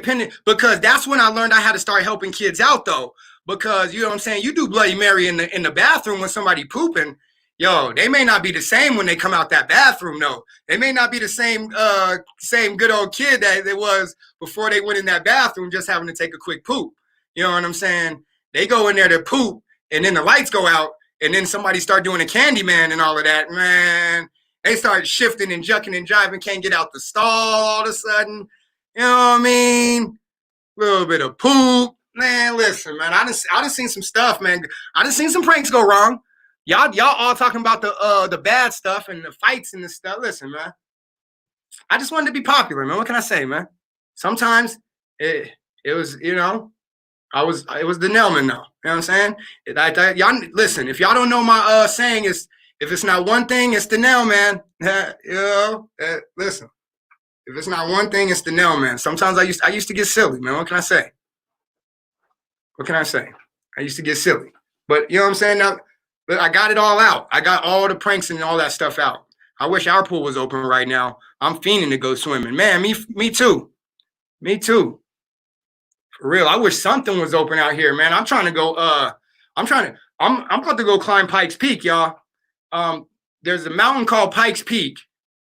Because that's when I learned I had to start helping kids out though. Because you know what I'm saying? You do Bloody Mary in the bathroom when somebody pooping. Yo, they may not be the same when they come out that bathroom though. They may not be the same good old kid that it was before they went in that bathroom just having to take a quick poop. You know what I'm saying? They go in there to poop and then the lights go out and then somebody start doing a Candyman and all of that. Man, they start shifting and jucking and jiving, can't get out the stall all of a sudden. You know what I mean? A little bit of poop. Man, listen, man. I done seen some stuff, man. I done seen some pranks go wrong. Y'all all talking about the bad stuff and the fights and the stuff. Listen, man. I just wanted to be popular, man. What can I say, man? Sometimes it was, you know, it was the Nelman though. You know what I'm saying? Y'all listen, if y'all don't know my saying is if it's not one thing, it's the nail, man. You know, listen. If it's not one thing, it's the nail, man. Sometimes I used to get silly, man. What can I say? What can I say? I used to get silly. But you know what I'm saying? Now, but I got it all out. I got all the pranks and all that stuff out. I wish our pool was open right now. I'm fiending to go swimming. Man, me too. Me too. For real. I wish something was open out here, man. I'm trying to go I'm about to go climb Pikes Peak, y'all. There's a mountain called Pikes Peak,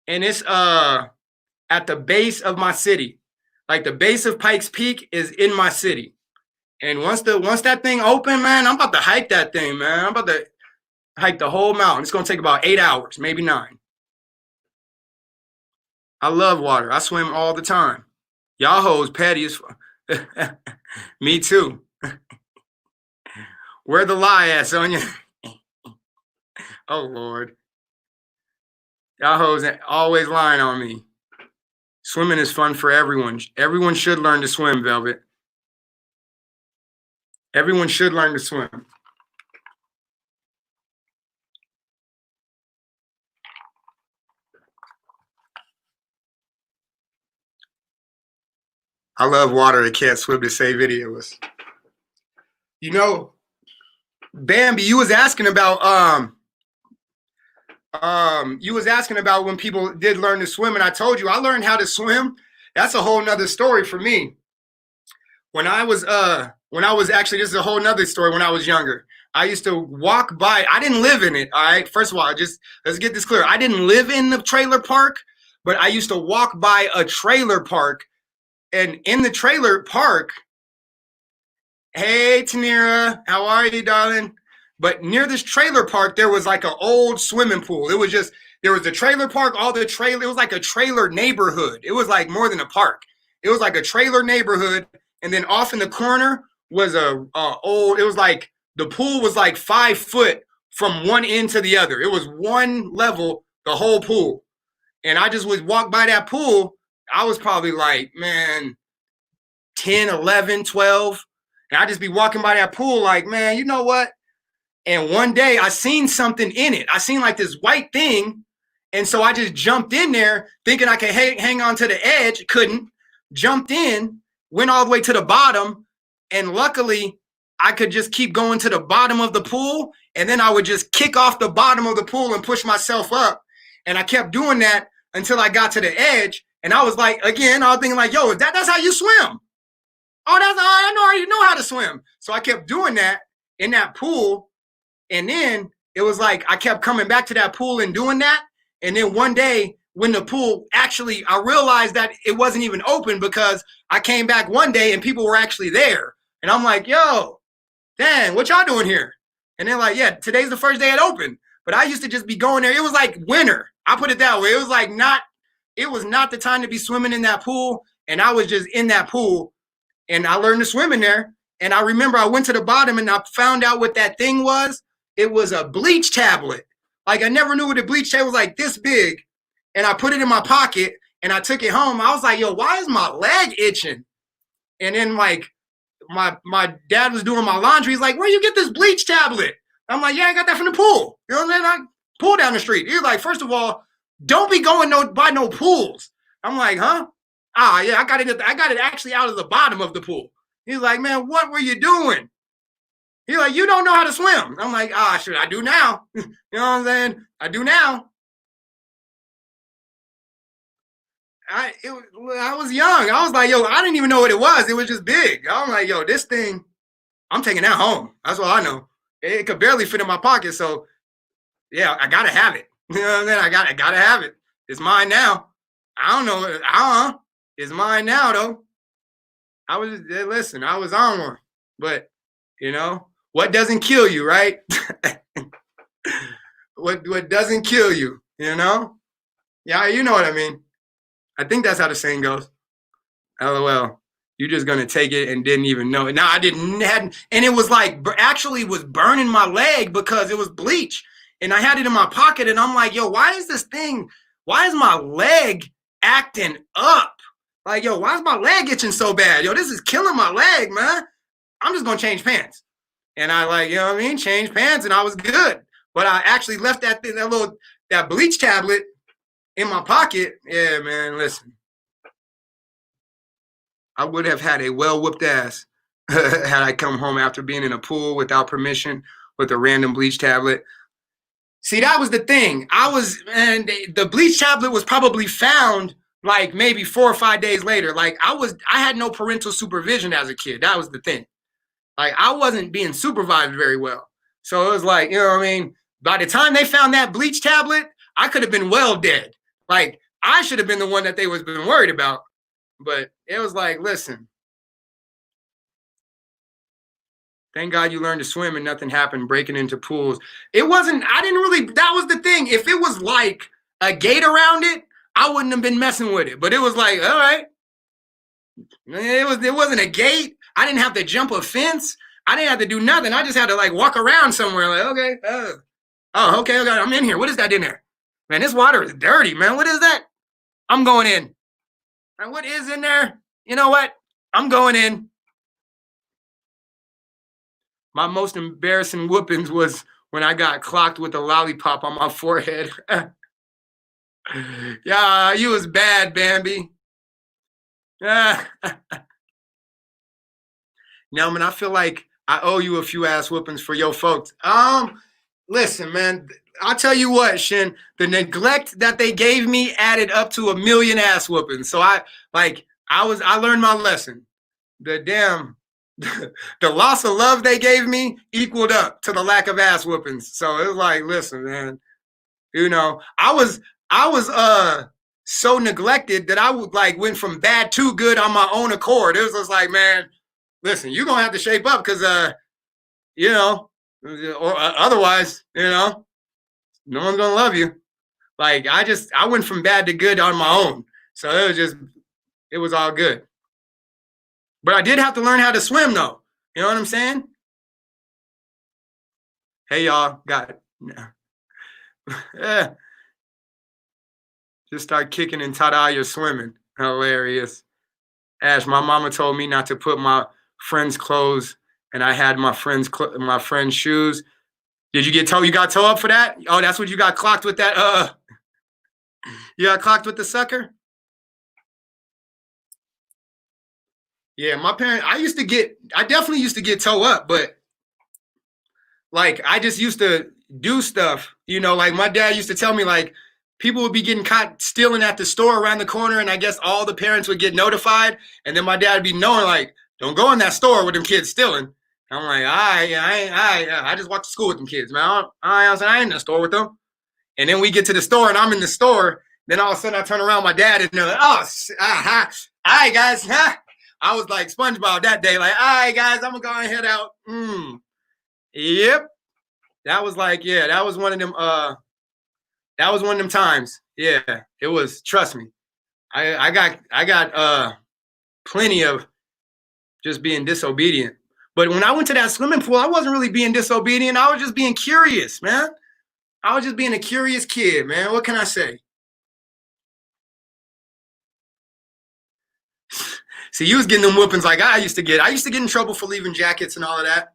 and it's at the base of my city. Like the base of Pikes Peak is in my city. And once that thing open, man, I'm about to hike that thing, man. I'm about to hike the whole mountain. It's gonna take about 8 hours, maybe 9. I love water. I swim all the time. Y'all hoes petty as Me too. Where the lie at, Sonya? Oh, Lord. Y'all hoes always lying on me. Swimming is fun for everyone. Everyone should learn to swim, Velvet. Everyone should learn to swim. I love water. I can't swim to save videos. You know, Bambi, you was asking about when people did learn to swim, and I told you I learned how to swim. That's a whole nother story for me. When I was actually, this is a whole nother story. When I was younger, I used to walk by. I didn't live in it. All right. First of all, let's get this clear. I didn't live in the trailer park, but I used to walk by a trailer park, and in the trailer park, hey, Tanira, how are you, darling? But near this trailer park, there was like an old swimming pool. There was a trailer park, it was like a trailer neighborhood. It was like more than a park. It was like a trailer neighborhood. And then off in the corner was it was like, the pool was like 5 foot from one end to the other. It was one level, the whole pool. And I just would walk by that pool. I was probably like, man, 10, 11, 12. And I'd just be walking by that pool like, man, you know what? And one day I seen something in it. I seen like this white thing. And so I just jumped in there thinking I could hang on to the edge. Couldn't. Jumped in, went all the way to the bottom. And luckily, I could just keep going to the bottom of the pool. And then I would just kick off the bottom of the pool and push myself up. And I kept doing that until I got to the edge. And I was like, again, I was thinking like, yo, that's how you swim. Oh, I already know how to swim. So I kept doing that in that pool. And then it was like I kept coming back to that pool and doing that. And then one day when the pool actually, I realized that it wasn't even open because I came back one day and people were actually there. And I'm like, yo, dang, what y'all doing here? And they're like, yeah, today's the first day it opened. But I used to just be going there. It was like winter. I put it that way. It was not the time to be swimming in that pool. And I was just in that pool. And I learned to swim in there. And I remember I went to the bottom and I found out what that thing was. It was a bleach tablet. Like I never knew what a bleach tablet was, like this big. And I put it in my pocket and I took it home. I was like, yo, why is my leg itching? And then like my dad was doing my laundry. He's like, where you get this bleach tablet? I'm like, yeah, I got that from the pool. You know what I'm saying? I pool down the street. He's like, first of all, don't be going by no pools. I'm like, huh? Yeah, I got it actually out of the bottom of the pool. He's like, man, what were you doing? He's like, you don't know how to swim. I'm like, shit, I do now. You know what I'm saying? I do now. I was young. I was like, yo, I didn't even know what it was. It was just big. I was like, yo, this thing, I'm taking that home. That's all I know. It could barely fit in my pocket. So yeah, I gotta have it. You know what I'm saying? I gotta have it. It's mine now. I don't know. It's mine now though. I was on one. But you know, what doesn't kill you, right? What doesn't kill you, you know? Yeah, you know what I mean. I think that's how the saying goes. LOL. You're just gonna take it and didn't even know it. Now I hadn't, and it was like actually was burning my leg because it was bleach, and I had it in my pocket, and I'm like, yo, why is my leg acting up? Like, yo, why is my leg itching so bad? Yo, this is killing my leg, man. I'm just gonna change pants, and I like, you know what I mean, change pants, and I was good. But I actually left that bleach tablet in my pocket. Yeah, man, listen. I would have had a well-whooped ass had I come home after being in a pool without permission with a random bleach tablet. See, that was the thing. The bleach tablet was probably found like maybe 4 or 5 days later. Like I had no parental supervision as a kid. That was the thing. Like I wasn't being supervised very well. So it was like, you know what I mean? By the time they found that bleach tablet, I could have been well dead. Like I should have been the one that they was been worried about. But it was like, listen, thank God you learned to swim and nothing happened breaking into pools. That was the thing. If it was like a gate around it, I wouldn't have been messing with it. But it was like, all right. It wasn't a gate. I didn't have to jump a fence. I didn't have to do nothing. I just had to like walk around somewhere. Like, okay, okay, I'm in here. What is that in there? Man, this water is dirty, man. What is that? I'm going in. And what is in there? You know what? I'm going in. My most embarrassing whoopings was when I got clocked with a lollipop on my forehead. Yeah, you was bad, Bambi. Yeah. Now, man, I feel like I owe you a few ass whoopings for your folks. Listen, man, I'll tell you what, Shin, the neglect that they gave me added up to a million ass whoopings. So I learned my lesson. The damn the loss of love they gave me equaled up to the lack of ass whoopings. So it was like, listen, man, I was so neglected that I would like went from bad to good on my own accord. It was just like, man, listen, you're gonna have to shape up because or otherwise, no one's gonna love you. Like I went from bad to good on my own. So it was all good. But I did have to learn how to swim though. You know what I'm saying? Hey y'all, got it. Yeah. Just start kicking and ta-da, you're swimming. Hilarious. Ash, my mama told me not to put my friend's clothes, and I had my friend's shoes. Did you get toe? You got toe up for that? Oh, that's what you got clocked with that. You got clocked with the sucker? Yeah, my parents, I definitely used to get toe up, but like I just used to do stuff, like my dad used to tell me like people would be getting caught stealing at the store around the corner, and I guess all the parents would get notified, and then my dad would be knowing like, don't go in that store with them kids stealing. I'm like, I just walk to school with them kids, man. I ain't in the store with them. And then we get to the store, and I'm in the store. Then all of a sudden, I turn around my dad, and they're like, all right, guys. I was like SpongeBob that day, like, all right, guys, I'm going to go and head out. Yep. That was like, yeah, that was one of them times. Yeah, it was, trust me. I got plenty of just being disobedient. But when I went to that swimming pool, I wasn't really being disobedient. I was just being curious, man. I was just being a curious kid, man. What can I say? See, you was getting them whoopings like I used to get. I used to get in trouble for leaving jackets and all of that.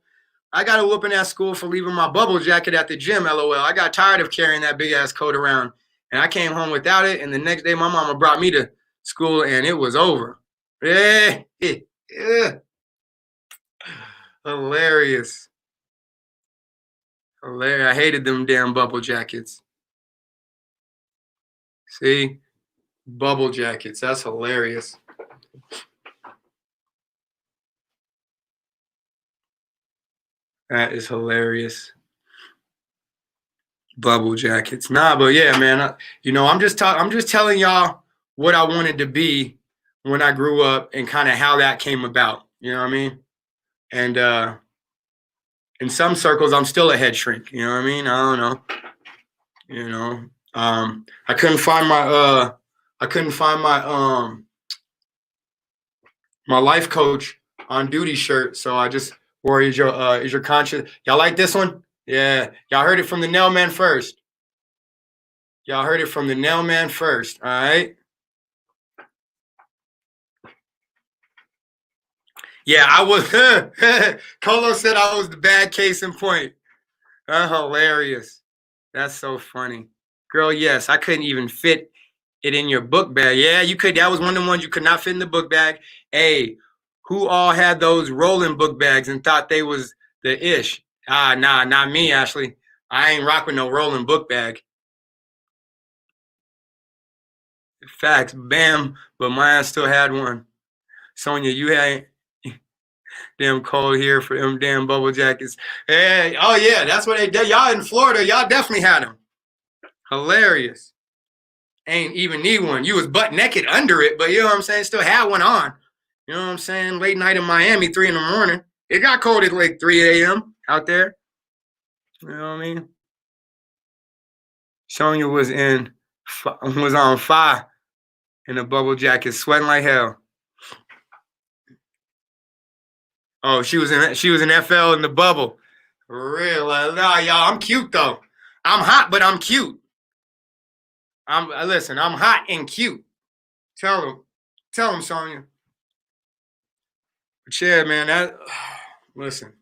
I got a whooping at school for leaving my bubble jacket at the gym, LOL. I got tired of carrying that big-ass coat around, and I came home without it, and the next day my mama brought me to school, and it was over. Yeah. Hilarious. Hilarious. I hated them damn bubble jackets. See? Bubble jackets. That's hilarious. That is hilarious. Bubble jackets. Nah, but yeah, man. I'm just telling y'all what I wanted to be when I grew up and kind of how that came about. You know what I mean? And in some circles, I'm still a head shrink. You know what I mean? I don't know. I couldn't find my my life coach on duty shirt, so I just wore is your conscience. Y'all like this one? Yeah, y'all heard it from the nail man first. Y'all heard it from the nail man first. All right. Yeah, I was. Colo said I was the bad case in point. Hilarious. That's so funny. Girl, yes, I couldn't even fit it in your book bag. Yeah, you could. That was one of the ones you could not fit in the book bag. Hey, who all had those rolling book bags and thought they was the ish? Nah, not me, Ashley. I ain't rocking no rolling book bag. Facts, bam, but mine still had one. Sonia, you had damn cold here for them damn bubble jackets. Hey, oh yeah, that's what they did. Y'all in Florida, y'all definitely had them. Hilarious. Ain't even need one. You was butt naked under it, but you know what I'm saying? Still had one on. You know what I'm saying? Late night in Miami, 3 a.m. It got cold at like 3 a.m. out there. You know what I mean? Sonya was on fire in a bubble jacket, sweating like hell. Oh, she was in FL in the bubble. For real. Nah, y'all, I'm cute though. I'm hot, but I'm cute. Listen, I'm hot and cute. Tell him, Sonya. But yeah, man, listen,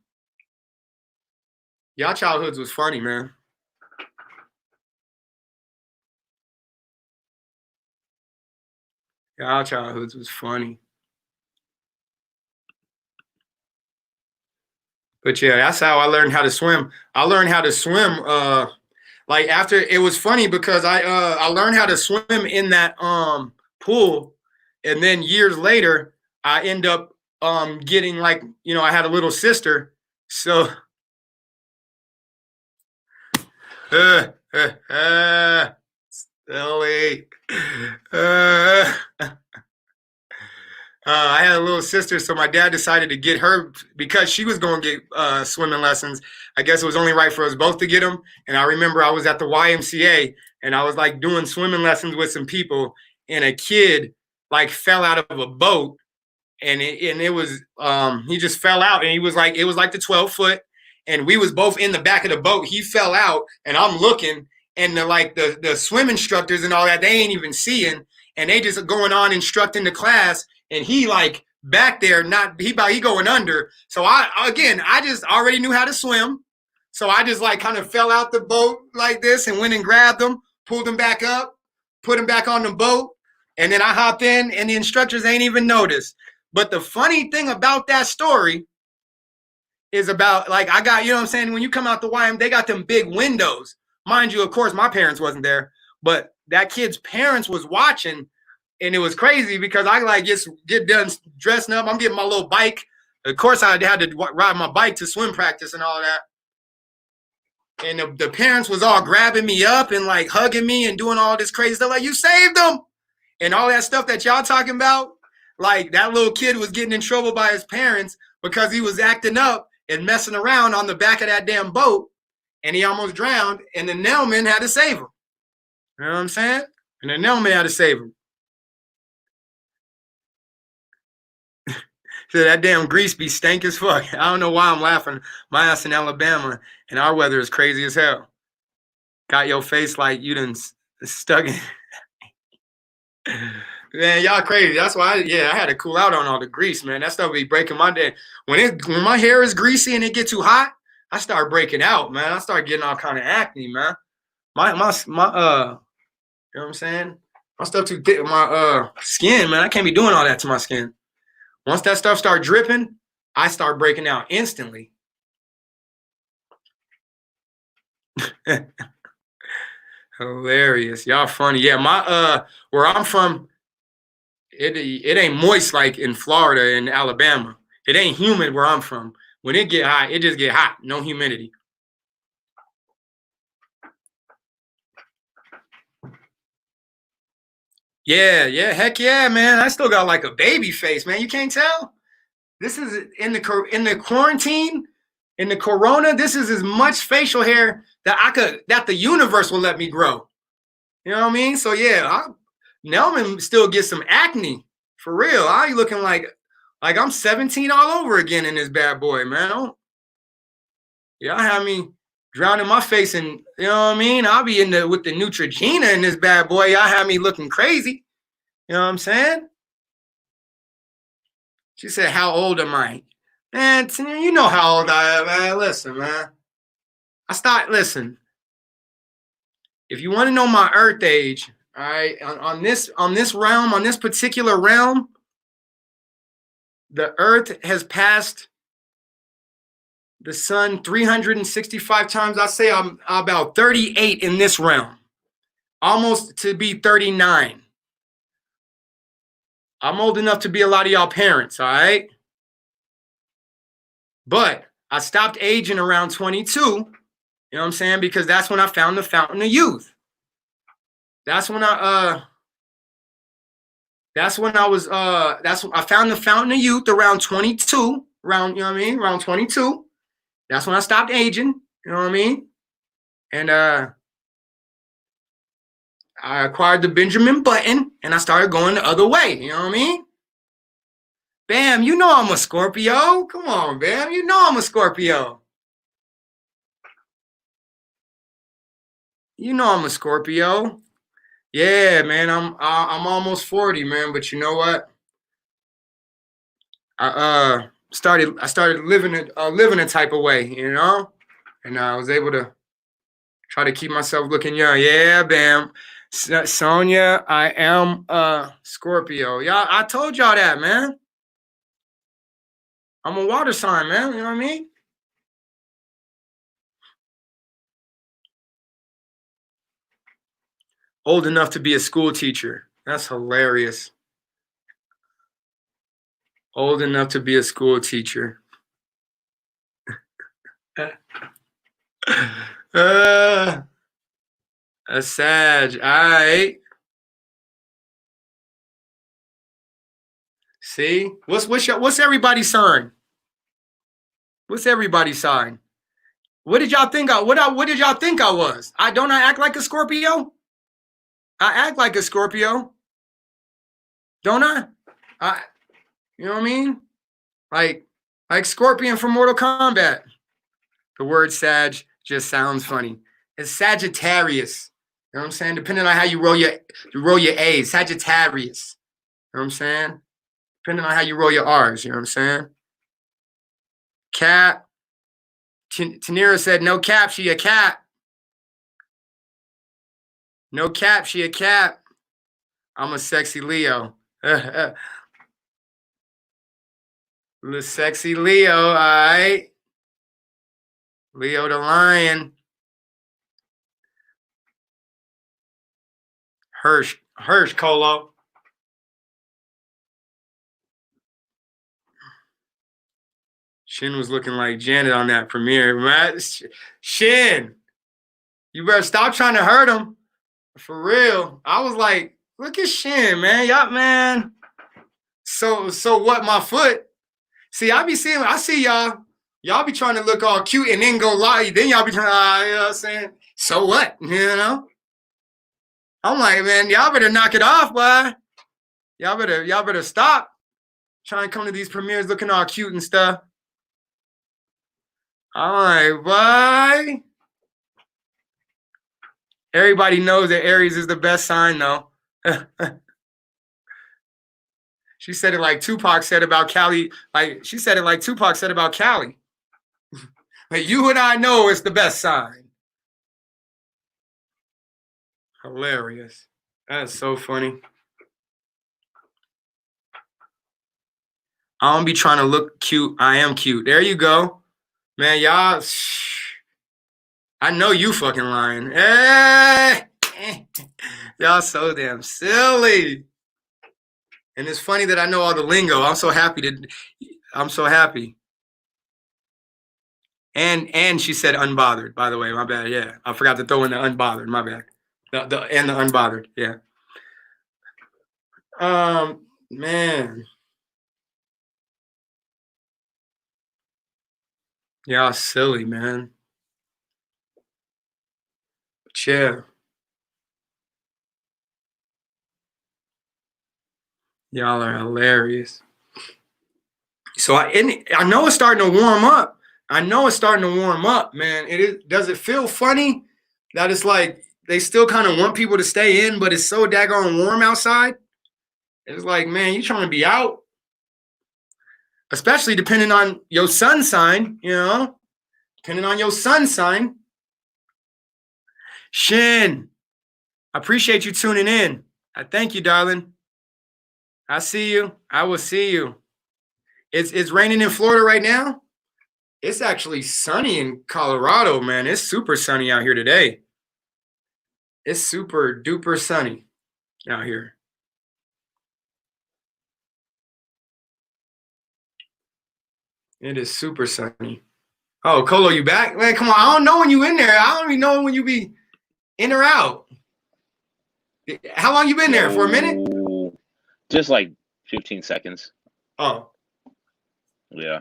y'all childhoods was funny, man. Y'all childhoods was funny. But yeah, that's how I learned how to swim. I learned how to swim. Like after it was funny because I learned how to swim in that pool, and then years later I end up getting like I had a little sister, so silly. Uh, I had a little sister, so my dad decided to get her because she was going to get swimming lessons. I guess it was only right for us both to get them. And I remember I was at the YMCA and I was like doing swimming lessons with some people, and a kid like fell out of a boat, and it was he just fell out, and he was like it was like the 12-foot, and we was both in the back of the boat. He fell out, and I'm looking, and the swim instructors and all that, they ain't even seeing, and they just going on instructing the class. And he like back there, he going under. So I just already knew how to swim. So I just like kind of fell out the boat like this and went and grabbed him, pulled him back up, put him back on the boat. And then I hopped in and the instructors ain't even noticed. But the funny thing about that story is about like I got, what I'm saying? When you come out the YM, they got them big windows. Mind you, of course, my parents wasn't there, but that kid's parents was watching. And it was crazy because I like just get done dressing up. I'm getting my little bike. Of course, I had to ride my bike to swim practice and all that. And the parents was all grabbing me up and like hugging me and doing all this crazy stuff. Like, you saved them. And all that stuff that y'all talking about. Like that little kid was getting in trouble by his parents because he was acting up and messing around on the back of that damn boat. And he almost drowned. And the Nelman had to save him. You know what I'm saying? And the Nelman had to save him. So that damn grease be stank as fuck. I don't know why I'm laughing. My ass in Alabama, and our weather is crazy as hell. Got your face like you done stuck in. Man, y'all crazy. That's why, I had to cool out on all the grease, man. That stuff be breaking my day. When my hair is greasy and it get too hot, I start breaking out, man. I start getting all kind of acne, man. My you know what I'm saying? My stuff too thick. My skin, man. I can't be doing all that to my skin. Once that stuff start dripping, I start breaking out instantly. Hilarious. Y'all funny. Yeah, where I'm from, it ain't moist like in Florida and Alabama. It ain't humid where I'm from. When it get hot, it just get hot. No humidity. Yeah, heck yeah, man. I still got like a baby face, man. You can't tell. This is in the quarantine, in the corona. This is as much facial hair that the universe will let me grow. You know what I mean? So yeah, Nelman still gets some acne for real. I be looking like I'm 17 all over again in this bad boy, man. Y'all have me drowning my face in, you know what I mean? I'll be with the Neutrogena in this bad boy. Y'all have me looking crazy. You know what I'm saying? She said, how old am I? Man, you know how old I am, man. Listen, man. Listen. If you want to know my earth age, all right, on this realm, on this particular realm, the earth has passed the sun 365 times. I say I'm about 38 in this realm, almost to be 39. I'm old enough to be a lot of y'all parents, all right? But I stopped aging around 22, you know what I'm saying? Because that's when I found the fountain of youth. That's when I found the fountain of youth around 22, around, you know what I mean? Around 22. That's when I stopped aging, you know what I mean? And I acquired the Benjamin Button and I started going the other way, you know what I mean? Bam, you know I'm a Scorpio. Come on, Bam. You know I'm a Scorpio. You know I'm a Scorpio. Yeah, man. I'm almost 40, man. But you know what? I started living a type of way, you know, and I was able to try to keep myself looking young. Yeah, Bam. Sonia, I am a Scorpio. Y'all, I told y'all that, man. I'm a water sign, man. You know what I mean? Old enough to be a school teacher. That's hilarious. Old enough to be a school teacher. A Sag. All right. See? What's everybody's sign? What's everybody's sign? What did y'all think what did y'all think I was? I act like a Scorpio? I act like a Scorpio. Don't I? You know what I mean? Like Scorpion from Mortal Kombat. The word Sag just sounds funny. It's Sagittarius. You know what I'm saying? Depending on how you roll your A's, Sagittarius. You know what I'm saying? Depending on how you roll your R's, you know what I'm saying? Cap. Tanira said, no cap, she a cap. No cap, she a cap. I'm a sexy Leo. The sexy Leo, all right. Leo the lion. Hirsch Colo. Shin was looking like Janet on that premiere. Man, Shin, you better stop trying to hurt him. For real. I was like, look at Shin, man. Y'all, man. So what, my foot? See, I see y'all. Y'all be trying to look all cute and then go lie. Then y'all be trying, you know what I'm saying? So what? You know? I'm like, man, y'all better knock it off, boy. Y'all better stop trying to come to these premieres looking all cute and stuff. I'm like, boy. Everybody knows that Aries is the best sign, though. She said it like Tupac said about Cali. Like she said it like Tupac said about Cali. Like you and I know it's the best sign. Hilarious. That's so funny. I don't be trying to look cute. I am cute. There you go. Man, y'all. I know you fucking lying. Y'all so damn silly. And it's funny that I know all the lingo. I'm so happy. And she said unbothered, by the way. My bad. Yeah. I forgot to throw in the unbothered. My bad. The unbothered. Yeah. Man. Y'all silly, man. But yeah. Y'all are hilarious. So I know it's starting to warm up. Man. Does it feel funny that it's like they still kind of want people to stay in, but it's so daggone warm outside? It's like, man, you trying to be out? Especially depending on your sun sign, you know? Depending on your sun sign. Shin, I appreciate you tuning in. I thank you, darling. I see you. I will see you. It's raining in Florida right now. It's actually sunny in Colorado, man. It's super sunny out here today. It's super duper sunny out here. It is super sunny. Oh, Colo, you back? Man, come on. I don't know when you in there. I don't even know when you be in or out. How long you been there? For a minute? Just like 15 seconds. Oh. Yeah.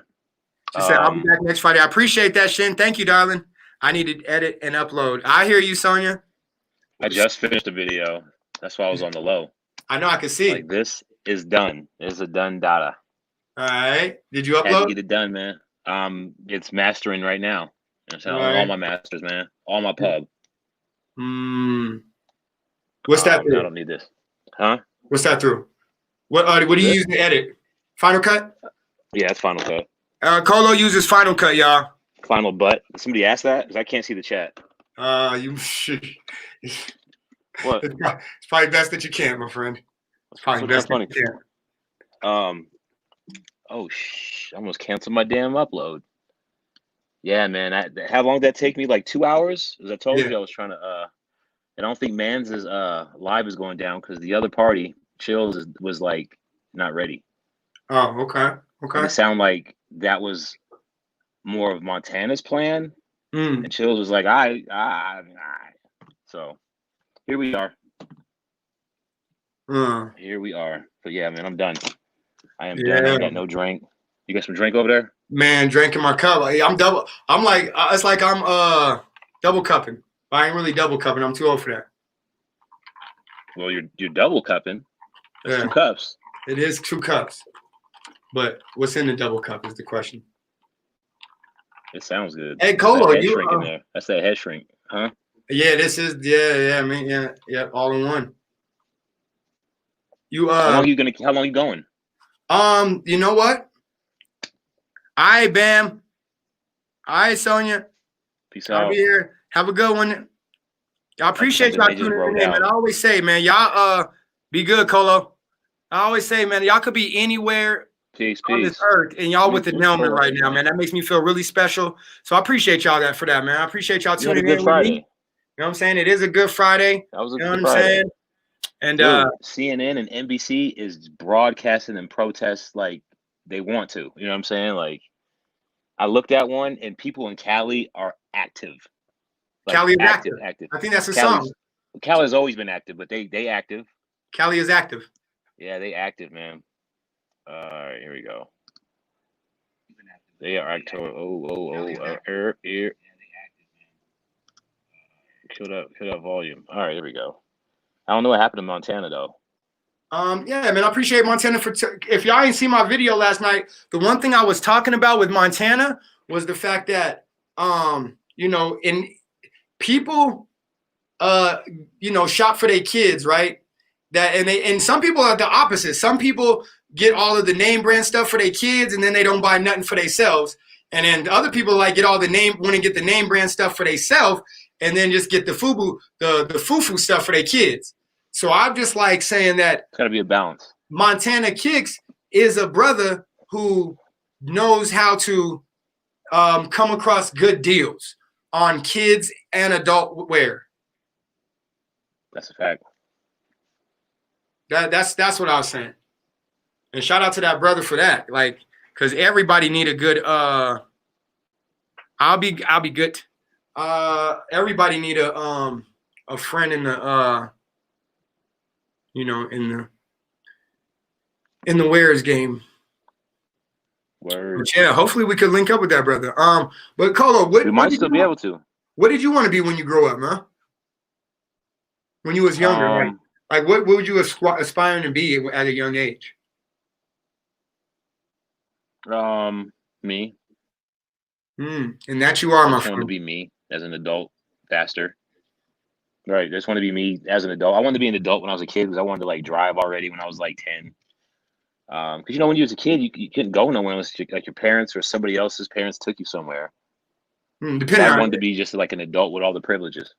She said, I'll be back next Friday. I appreciate that, Shin. Thank you, darling. I need to edit and upload. I hear you, Sonia. I just finished the video. That's why I was on the low. I know, I can see. Like, this is done. This is a done data. All right. Did you Had to upload? get it done, man. It's mastering right now. You know what I'm All saying? All right. my masters, man. All my pub. Hmm. What's that No, I through? don't need this. Huh? What's that through? What do you This? use to edit? Final Cut? Yeah, it's Final Cut. Colo uses Final Cut, y'all. Final Butt. Did somebody ask that? Because I can't see the chat. You What? it's probably best that you can't, my friend. It's probably So damn best that funny. you can't. Oh, I almost canceled my damn upload. Yeah, man. How long did that take me? Like 2 hours? As I told Yeah. you, I was trying to. I don't think Mans is live is going down because the other party, Chills, was like not ready. Oh, okay. And Okay. it sounded like that was more of Montana's plan, Mm. and Chills was like, I. So here we are. Here we are. But yeah, man, I'm done. I am done. I Yeah. ain't got no drink. You got some drink over there? Man, drinking my cup. I'm double. I'm like, it's like I'm double cupping. But I ain't really double cupping. I'm too old for that. Well, you're double cupping. That's Yeah. 2 cups. It is 2 cups. But what's in the double cup is the question. It sounds good. Hey, That's that Colo, head you shrink in there. That's that head shrink, huh? yeah, this is I mean, yeah, all in one. You How long are you going? you know what? All right, Bam. All right, Sonia. Peace I'll be out. here. Have a good one. I appreciate Something y'all they just tuning wrote in, man. out. I always say, man, y'all be good, Colo. I always say, man, y'all could be anywhere Peace, on this peace. earth, and y'all with the Let's Nelman pull up, right now, man. That makes me feel really special. So I appreciate y'all for that, man. I appreciate y'all You had a tuning good in with me. Friday. You know what I'm saying? It is a good Friday. That was a You know what good I'm Friday. saying? And Dude, CNN and NBC is broadcasting and protests like they want to. You know what I'm saying? Like, I looked at one, and people in Cali are active. Like, Cali is active. I think that's a song. Cali's always been active, but they active. Cali is active. Yeah, they active, man. All right, here we go. They are active. Kill that volume. All right, here we go. I don't know what happened to Montana though. Yeah, man, I appreciate Montana if y'all ain't seen my video last night, the one thing I was talking about with Montana was the fact that you know, in people you know, shop for their kids, right? That and some people are the opposite. Some people get all of the name brand stuff for their kids and then they don't buy nothing for themselves. And then other people like get all the want to get the name brand stuff for themselves and then just get the fufu stuff for their kids. So I'm just like saying that It's got to be a balance. Montana Kicks is a brother who knows how to come across good deals on kids and adult wear. That's a fact. That's what I was saying. And shout out to that brother for that. Like, because everybody need a good I'll be good. Everybody need a friend in the you know, in the wares game. Word. But yeah, hopefully we could link up with that brother. But Colo, We might still be able to. What did you want to be when you grow up, man? When you was younger, like what would you aspiring to be at a young age? Me. And that you are, my friend. I just wanted to be me as an adult faster. Right. I just want to be me as an adult. I wanted to be an adult when I was a kid because I wanted to like drive already when I was like 10. Because you know when you was a kid, you couldn't go nowhere unless like your parents or somebody else's parents took you somewhere. So I wanted to be just like an adult with all the privileges.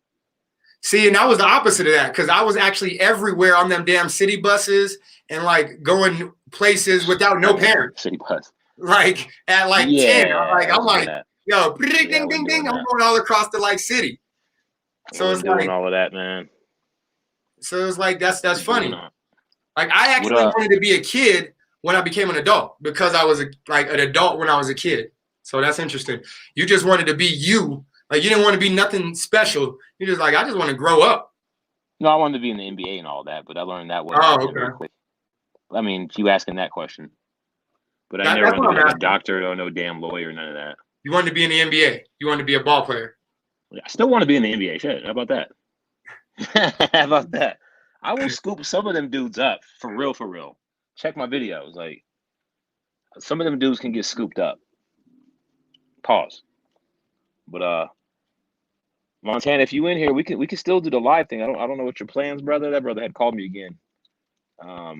See, and I was the opposite of that because I was actually everywhere on them damn city buses and like going places without no parents. City bus. Like at like 10, I'm like, yo, ding, ding, ding, ding. I'm going all across the like city. So it's doing like all of that, man. So it was like that's funny. Like I actually wanted to be a kid when I became an adult because I was like an adult when I was a kid. So that's interesting. You just wanted to be you. Like you didn't want to be nothing special. You just like I just want to grow up. No, I wanted to be in the NBA and all that, but I learned that way very quick. I mean, you asking that question, but I never wanted to be like a doctor or no damn lawyer, none of that. You wanted to be in the NBA. You wanted to be a ball player. I still want to be in the NBA. Shit, how about that? How about that? I will scoop some of them dudes up for real, for real. Check my videos. Like, Some of them dudes can get scooped up. Pause. But Montana, if you in here, we can still do the live thing. I don't know what your plans, brother. That brother had called me again. I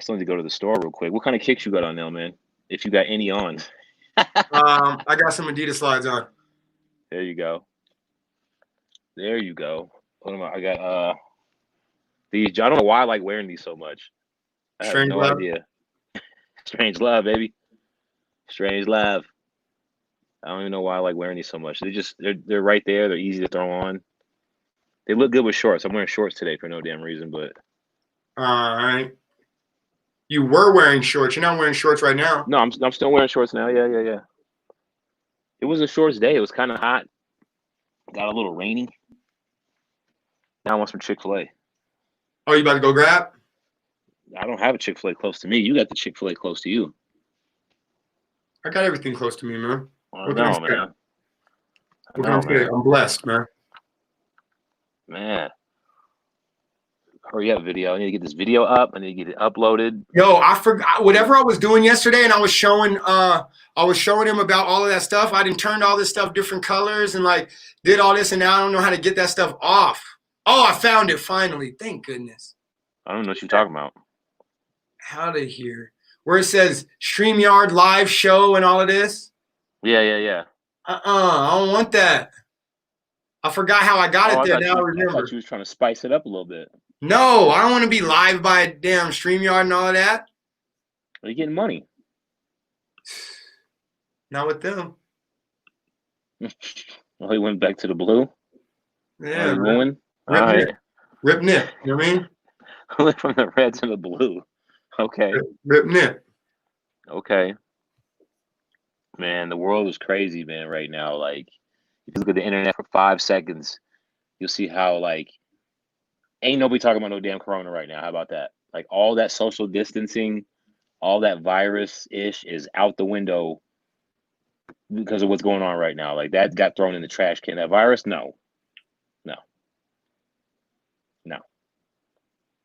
still need to go to the store real quick. What kind of kicks you got on now, man? If you got any on. I got some Adidas slides on. There you go. There you go. What am I got these. I don't know why I like wearing these so much. I have Strange no Love. idea. Strange love, baby. Strange love. I don't even know why I like wearing these so much. They're right there. They're easy to throw on. They look good with shorts. I'm wearing shorts today for no damn reason, but All right. You were wearing shorts. You're not wearing shorts right now. no, I'm still wearing shorts now. Yeah. It was a shorts day. It was kind of hot. Got a little rainy. Now I want some Chick-fil-A. Oh, you about to go grab? I don't have a Chick-fil-A close to me. You got the Chick-fil-A close to you. I got everything close to me, man. I What can I know, say? man. What can I say? I'm blessed, man. Man. Hurry up, video. I need to get this video up. I need to get it uploaded. Yo, I forgot whatever I was doing yesterday, and I was showing him about all of that stuff. I didn't turn all this stuff different colors and like did all this, and now I don't know how to get that stuff off. Oh, I found it finally. Thank goodness. I don't know what you're talking about. Out of here. Where it says StreamYard live show and all of this. Yeah. I don't want that. I forgot how I got it there. Now I remember. I thought you was trying to spice it up a little bit. No, I don't want to be live by a damn StreamYard and all of that. Are you getting money? Not with them. Well, he went back to the blue. Yeah, Oh, going. All Rip right. Nip. Rip Nip. You know what I mean? Went from the red to the blue. Okay. Rip Nip. Okay. Man, the world is crazy, man, right now. Like, if you look at the internet for 5 seconds, you'll see how, like, ain't nobody talking about no damn corona right now. How about that? Like, all that social distancing, all that virus-ish is out the window because of what's going on right now. Like, that got thrown in the trash can. That virus? No.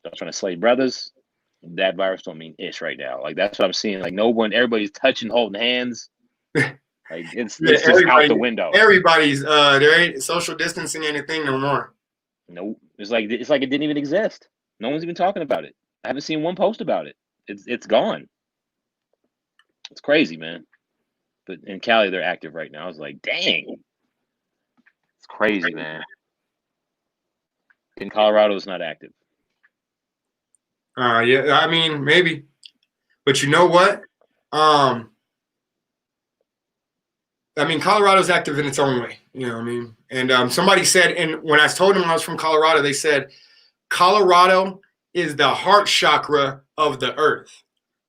I'm trying to slay brothers. That virus don't mean ish right now. Like, that's what I'm seeing. Like, no one, everybody's touching, holding hands. Like, it's just out the window. Everybody's there ain't social distancing anything no more. No, it's like it didn't even exist. No one's even talking about it. I haven't seen one post about it. It's gone. It's crazy, man. But in Cali, they're active right now. I was like, dang, it's crazy, man. In Colorado, it's not active. Yeah, I mean maybe, but you know what? I mean Colorado's active in its own way. You know what I mean? And somebody said, and when I told them I was from Colorado, they said Colorado is the heart chakra of the earth.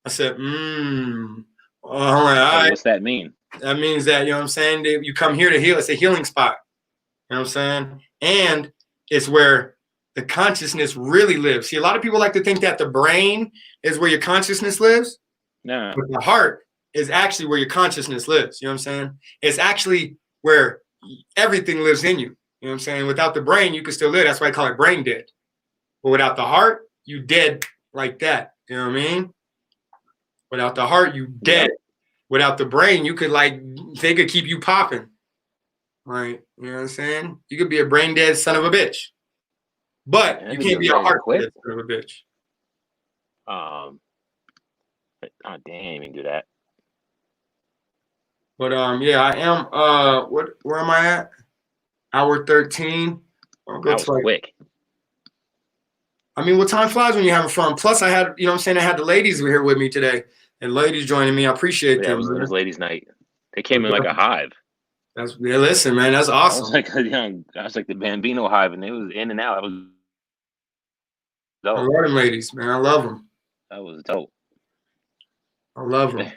I said, all right. What's that mean? That means that, you know what I'm saying, you come here to heal. It's a healing spot. You know what I'm saying? And it's where the consciousness really lives. See, a lot of people like to think that the brain is where your consciousness lives. No. But the heart is actually where your consciousness lives. You know what I'm saying? It's actually where everything lives in you. You know what I'm saying? Without the brain, you can still live. That's why I call it brain dead. But without the heart, you dead like that. You know what I mean? Without the heart, you dead. Yeah. Without the brain, you could they could keep you popping. Right? You know what I'm saying? You could be a brain dead son of a bitch. But you can't be a heart dead son of a bitch. Oh, damn, you can do that. But yeah, I am. Where am I at? Hour 13. That was quick. I mean, what time flies when you're having fun? Plus, I had, you know what I'm saying, I had the ladies here with me today. And ladies joining me. I appreciate them. It was ladies' night. They came in like a hive. Listen, man, that's awesome. I was like the Bambino hive, and it was in and out. I was dope. I love them ladies, man. I love them. That was dope. I love them.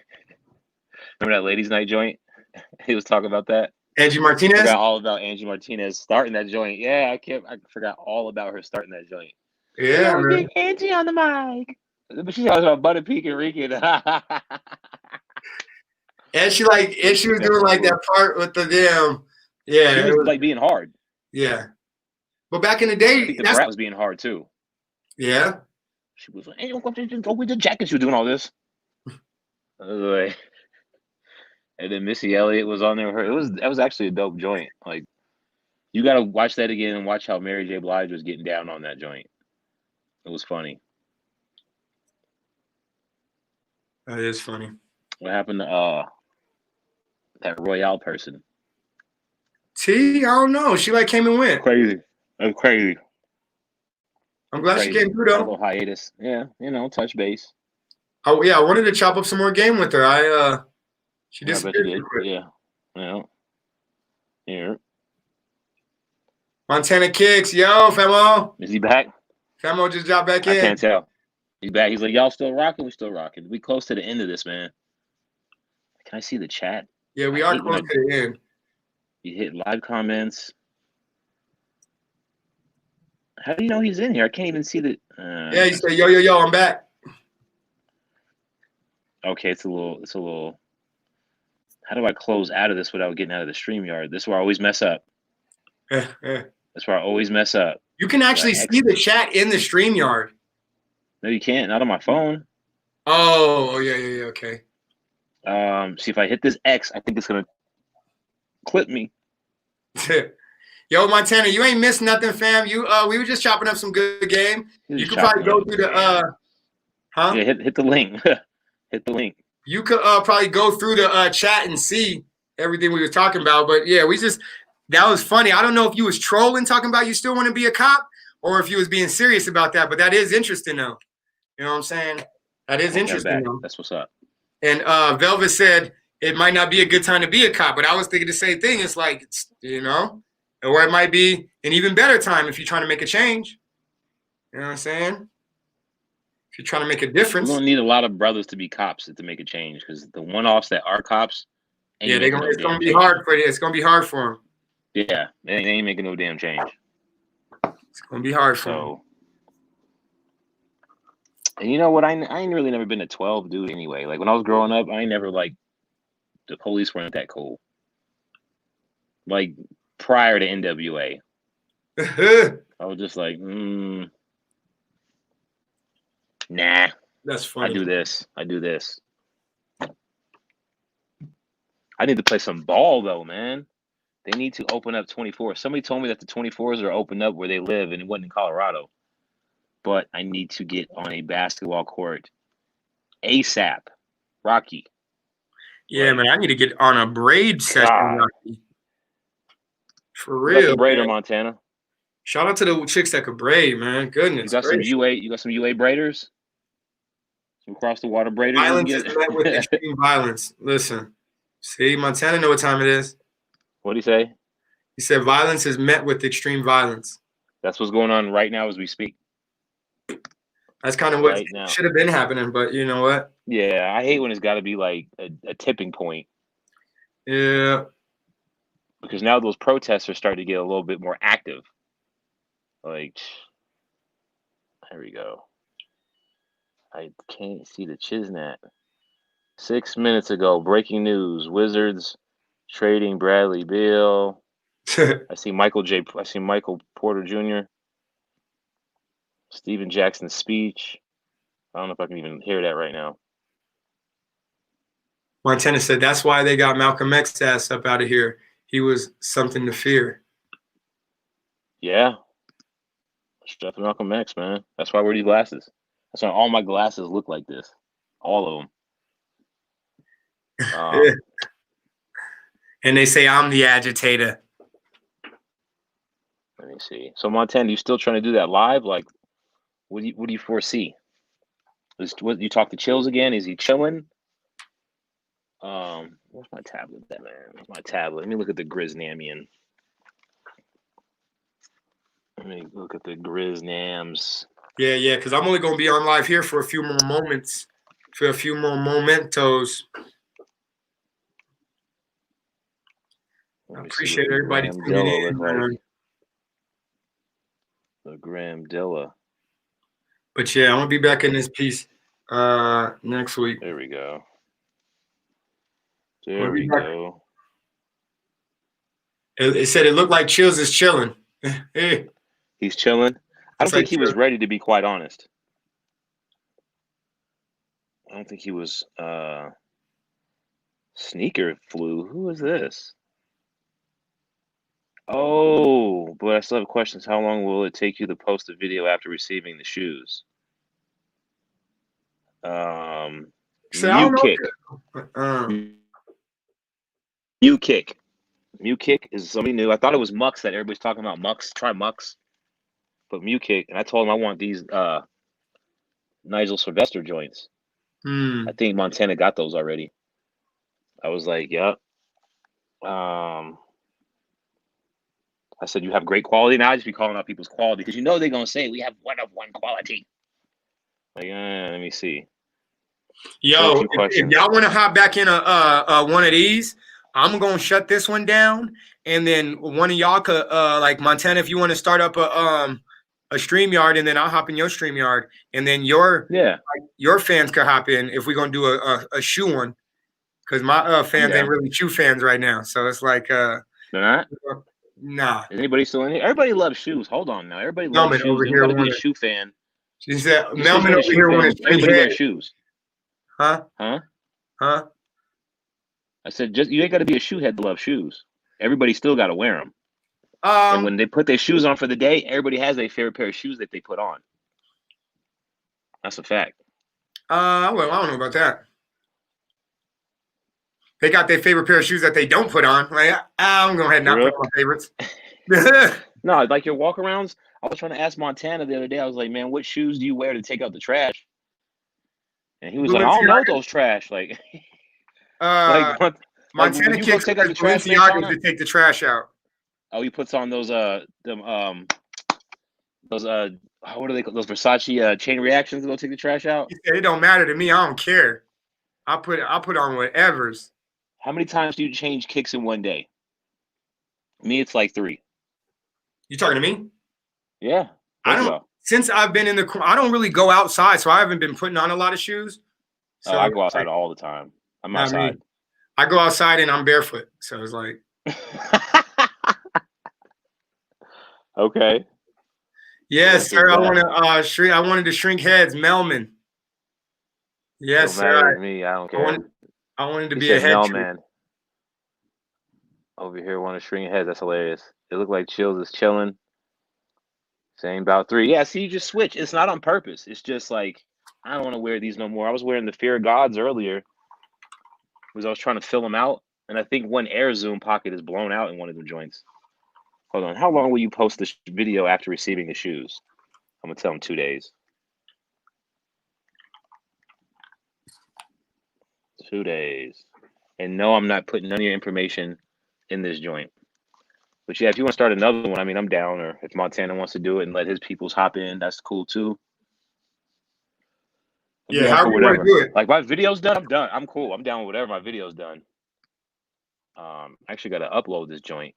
Remember that ladies' night joint? He was talking about that. Angie Martinez? I forgot all about Angie Martinez starting that joint. Yeah, I forgot all about her starting that joint. Yeah, man. Big Angie on the mic. But she talking about Butter Peak and Rican. And she was doing like that part with the damn. Yeah, it was like being hard. Yeah, but back in the day, I think the rap was being hard too. Yeah, she was like, "Hey, don't go with the jacket." She was doing all this. I was like, and then Missy Elliott was on there with her. That was actually a dope joint. Like you gotta watch that again and watch how Mary J. Blige was getting down on that joint. It was funny. That is funny. What happened to that Royale person? T, I don't know. She like came and went. Crazy. That's crazy. I'm glad she came through A though. little hiatus. Yeah, touch base. Oh yeah, I wanted to chop up some more game with her. She I bet you disappeared did. too quick. Yeah. Here. Montana Kicks, yo, Femo. Is he back? Femo just dropped back I in. can't tell. He's back. He's like, y'all still rocking? We still rocking. We close to the end of this, man. Can I see the chat? Yeah, we are close to the end. You hit live comments. How do you know he's in here? I can't even see the. Yeah, you say, yo, I'm back. Okay, it's a little. How do I close out of this without getting out of the StreamYard? This is where I always mess up. That's where I always mess up. You can actually see the chat in the StreamYard. No, you can't. Not on my phone. Oh, yeah, okay. See if I hit this X, I think it's gonna clip me. Yo, Montana, you ain't missed nothing, fam. We were just chopping up some good game. You could probably go through the Yeah, hit the link. Hit the link. You could probably go through the chat and see everything we were talking about. But yeah, that was funny. I don't know if you was trolling talking about you still want to be a cop or if you was being serious about that. But that is interesting though. You know what I'm saying? That is interesting though. That's what's up. And Velvet said it might not be a good time to be a cop, but I was thinking the same thing. It's like, or it might be an even better time if you're trying to make a change. You know what I'm saying? If you're trying to make a difference. We don't need a lot of brothers to be cops to make a change because the one-offs that are cops, it's gonna be hard for you. It's gonna be hard for them. Yeah, they ain't making no damn change. It's gonna be hard for them. And you know what? I ain't really never been a 12 dude anyway. Like when I was growing up, I ain't never like the police weren't that cool. Like prior to NWA, I was just like, nah. That's funny. I do this. I need to play some ball though, man. They need to open up 24. Somebody told me that the 24s are open up where they live, and it wasn't in Colorado. But I need to get on a basketball court ASAP. Rocky. Yeah, man, I need to get on a braid session, Rocky. For real. You braider, Montana. Shout out to the chicks that could braid, man. Goodness. You got some UA. You got some UA braiders. Some cross the water braiders. Violence is met with extreme violence. Listen, see, Montana know what time it is. What did he say? He said violence is met with extreme violence. That's what's going on right now as we speak. That's kind of what should have been happening, but you know what? Yeah, I hate when it's got to be like a tipping point. Yeah. Because now those protests are starting to get a little bit more active. Like, there we go. I can't see the Chiznat. 6 minutes ago, breaking news: Wizards trading Bradley Beal. I see Michael Porter Jr. Steven Jackson's speech. I don't know if I can even hear that right now. Montana said that's why they got Malcolm X's ass up out of here. He was something to fear. Yeah. Stuff Malcolm X, man. That's why I wear these glasses. That's why all my glasses look like this. All of them. And they say I'm the agitator. Let me see. So Montana, you still trying to do that live? Like, what do you foresee? What you talk to Chills again? Is he chilling? Where's my tablet? That man. Where's my tablet? Let me look at the Griznamian. Let me look at the Griznams. Yeah, because I'm only gonna be on live here for a few more moments, for a few more mementos. I appreciate everybody tuning in. Like. The Graham Dilla. But yeah, I'm gonna be back in this piece next week. There we go. There we go. It said it looked like Chills is chilling. He's chilling. I don't think he was ready, to be quite honest. I don't think he was Sneaker flu. Who is this? Oh, but I still have questions. How long will it take you to post a video after receiving the shoes? So I don't Mute know. kick. Mute kick. Mute kick is something new. I thought it was Mux that everybody's talking about. Mux, try Mux. But Mute kick, and I told him I want these Nigel Sylvester joints. Hmm. I think Montana got those already. I was like, yep. I said, you have great quality. Now I just be calling out people's quality because you know they're going to say we have one of one quality. Like, let me see. Yo, few if questions. y'all want to hop back in a one of these, I'm gonna shut this one down, and then one of y'all could like Montana, if you want to start up a StreamYard, and then I'll hop in your StreamYard, and then your fans could hop in if we're gonna do a shoe one, because my fans ain't really shoe fans right now, so it's like they're not. Nah. Is anybody still in here? Everybody loves shoes. Hold on now. Everybody loves Melman shoes. over You here gotta be a wanted. shoe fan. She said Just 'cause Melman you're a over shoe here fan, wanted. everybody wears shoes. Huh? Huh? Huh? I said, just you ain't got to be a shoe head to love shoes. Everybody still got to wear them. And when they put their shoes on for the day, everybody has their favorite pair of shoes that they put on. That's a fact. Well, I don't know about that. They got their favorite pair of shoes that they don't put on. Like, I'm going to head and not put on my favorites. No, like your walk-arounds. I was trying to ask Montana the other day. I was like, man, what shoes do you wear to take out the trash? And he was like, I don't know those trash. Like, Montana you go kicks take out the trash, Balenciagas to take the trash out. Oh, he puts on those what are they called? Those Versace chain reactions to go take the trash out? He said, it don't matter to me. I don't care. I'll put on whatever's. How many times do you change kicks in one day? Me, it's like 3. You talking to me? Yeah. I don't. Since I've been in I don't really go outside, so I haven't been putting on a lot of shoes. So I go outside all the time. I'm outside. I go outside and I'm barefoot, so it's like. Okay. Yes, sir. I wanted to shrink heads, Melman. Yes, sir. Me, I don't care. I wanted to be a head Melman. Over here, want to shrink heads. That's hilarious. It looked like Chills is chilling. Saying about 3. Yeah, see, you just switch. It's not on purpose. It's just like, I don't want to wear these no more. I was wearing the Fear of Gods earlier because I was trying to fill them out. And I think one Air Zoom pocket is blown out in one of the joints. Hold on. How long will you post this video after receiving the shoes? I'm going to tell them 2 days. 2 days. And no, I'm not putting none of your information in this joint. But yeah, if you want to start another one, I mean, I'm down. Or if Montana wants to do it and let his peoples hop in, that's cool too. Yeah, how do you want to do it? Like my video's done, I'm done. I'm cool. I'm down with whatever my video's done. I actually got to upload this joint.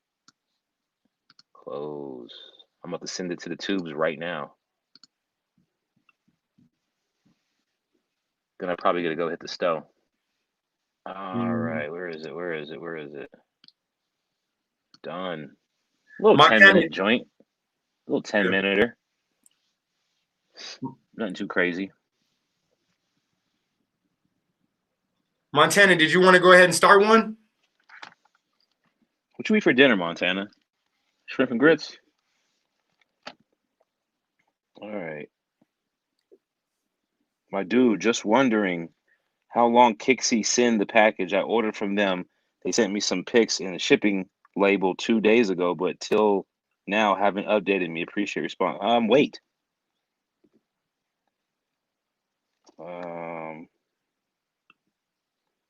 Close. I'm about to send it to the tubes right now. Then I'm probably gonna go hit the stove. All right, where is it? Done. A little 10-minute joint. A little 10-minuter. Nothing too crazy. Montana, did you want to go ahead and start one? What you eat for dinner, Montana? Shrimp and grits? All right. My dude, just wondering how long Kixie send the package I ordered from them. They sent me some pics in the shipping label 2 days ago, but till now haven't updated me. Appreciate your response. Wait.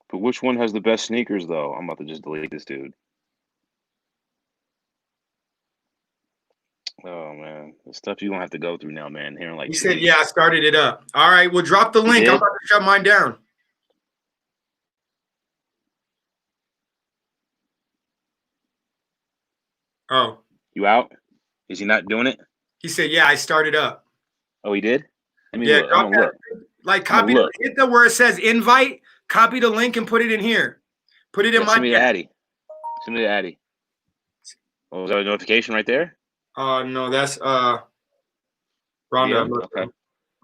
But which one has the best sneakers though? I'm about to just delete this dude. Oh man, the stuff you're gonna have to go through now, man. Hearing like you said, yeah, I started it up. All right, well, drop the link. I'm about to shut mine down. Oh, you out? Is he not doing it? He said, yeah, I started up. Oh, he did. Let me look. I'm gonna look. Like copy hit the where it says invite. Copy the link and put it in here. Put it in my. Send me the Addy. Send me the Addy. Oh, was that a notification right there? No, that's Rhonda.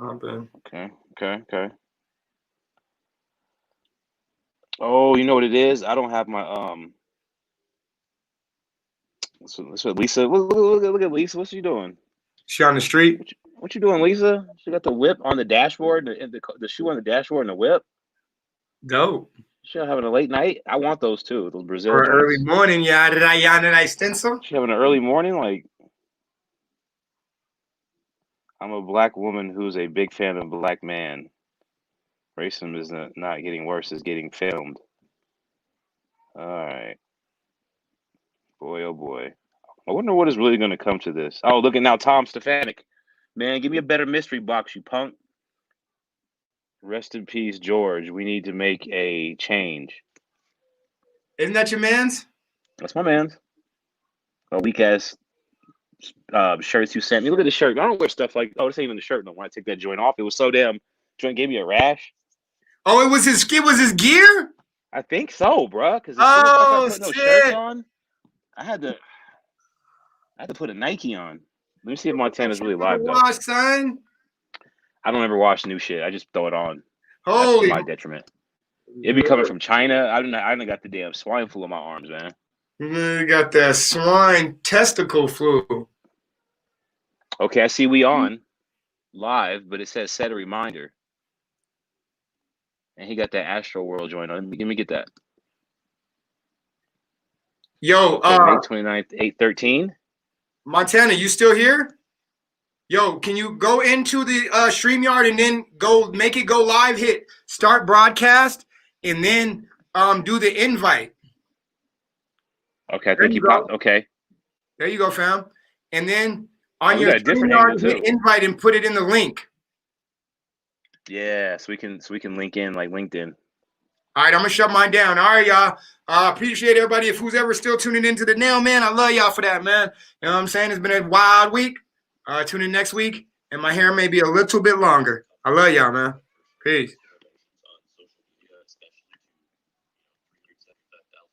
Okay. Okay. Oh, you know what it is? I don't have my That's what Lisa. Look at Lisa. What's she doing? She on the street. What you doing, Lisa? She got the whip on the dashboard, the shoe on the dashboard, and the whip. Dope. She having a late night. I want those too. Those Brazil Or early joints. morning. Yada stencil. She having an early morning. Like, I'm a black woman who's a big fan of black man. Racism is not getting worse; it's getting filmed. All right, boy, oh boy. I wonder what is really going to come to this. Oh, look at now, Tom Stefanik. Man, give me a better mystery box, you punk. Rest in peace, George. We need to make a change. Isn't that your man's? That's my man's. A weak ass shirts you sent me. Look at the shirt. I don't wear stuff like. Oh, this ain't even the shirt no more. I take that joint off. It was so damn. Joint gave me a rash. Oh, it was his gear. I think so, bro. Because as soon as I started putting those shirts on, I had to put a Nike on. Let me see if Montana's really live though. Wash, son. I don't ever wash new shit. I just throw it on. Holy. That's to my detriment. It be coming from China. I done got the damn swine flu in my arms, man. You got that swine testicle flu. Okay, I see we on live, but it says set a reminder. And he got that Astro World joint on. Let me get that. Yo, May 29th, 8/13. Montana, you still here? Yo, can you go into the StreamYard and then make it go live, hit start broadcast, and then do the invite. Okay, I think you popped. Okay. There you go, fam. And then on your StreamYard, hit invite and put it in the link. Yeah, so we can link in like LinkedIn. All right, I'm gonna shut mine down. All right, y'all. Appreciate everybody. If who's ever still tuning into the Nail Man, I love y'all for that, man. You know what I'm saying? It's been a wild week. Tune in next week, and my hair may be a little bit longer. I love y'all, man. Peace.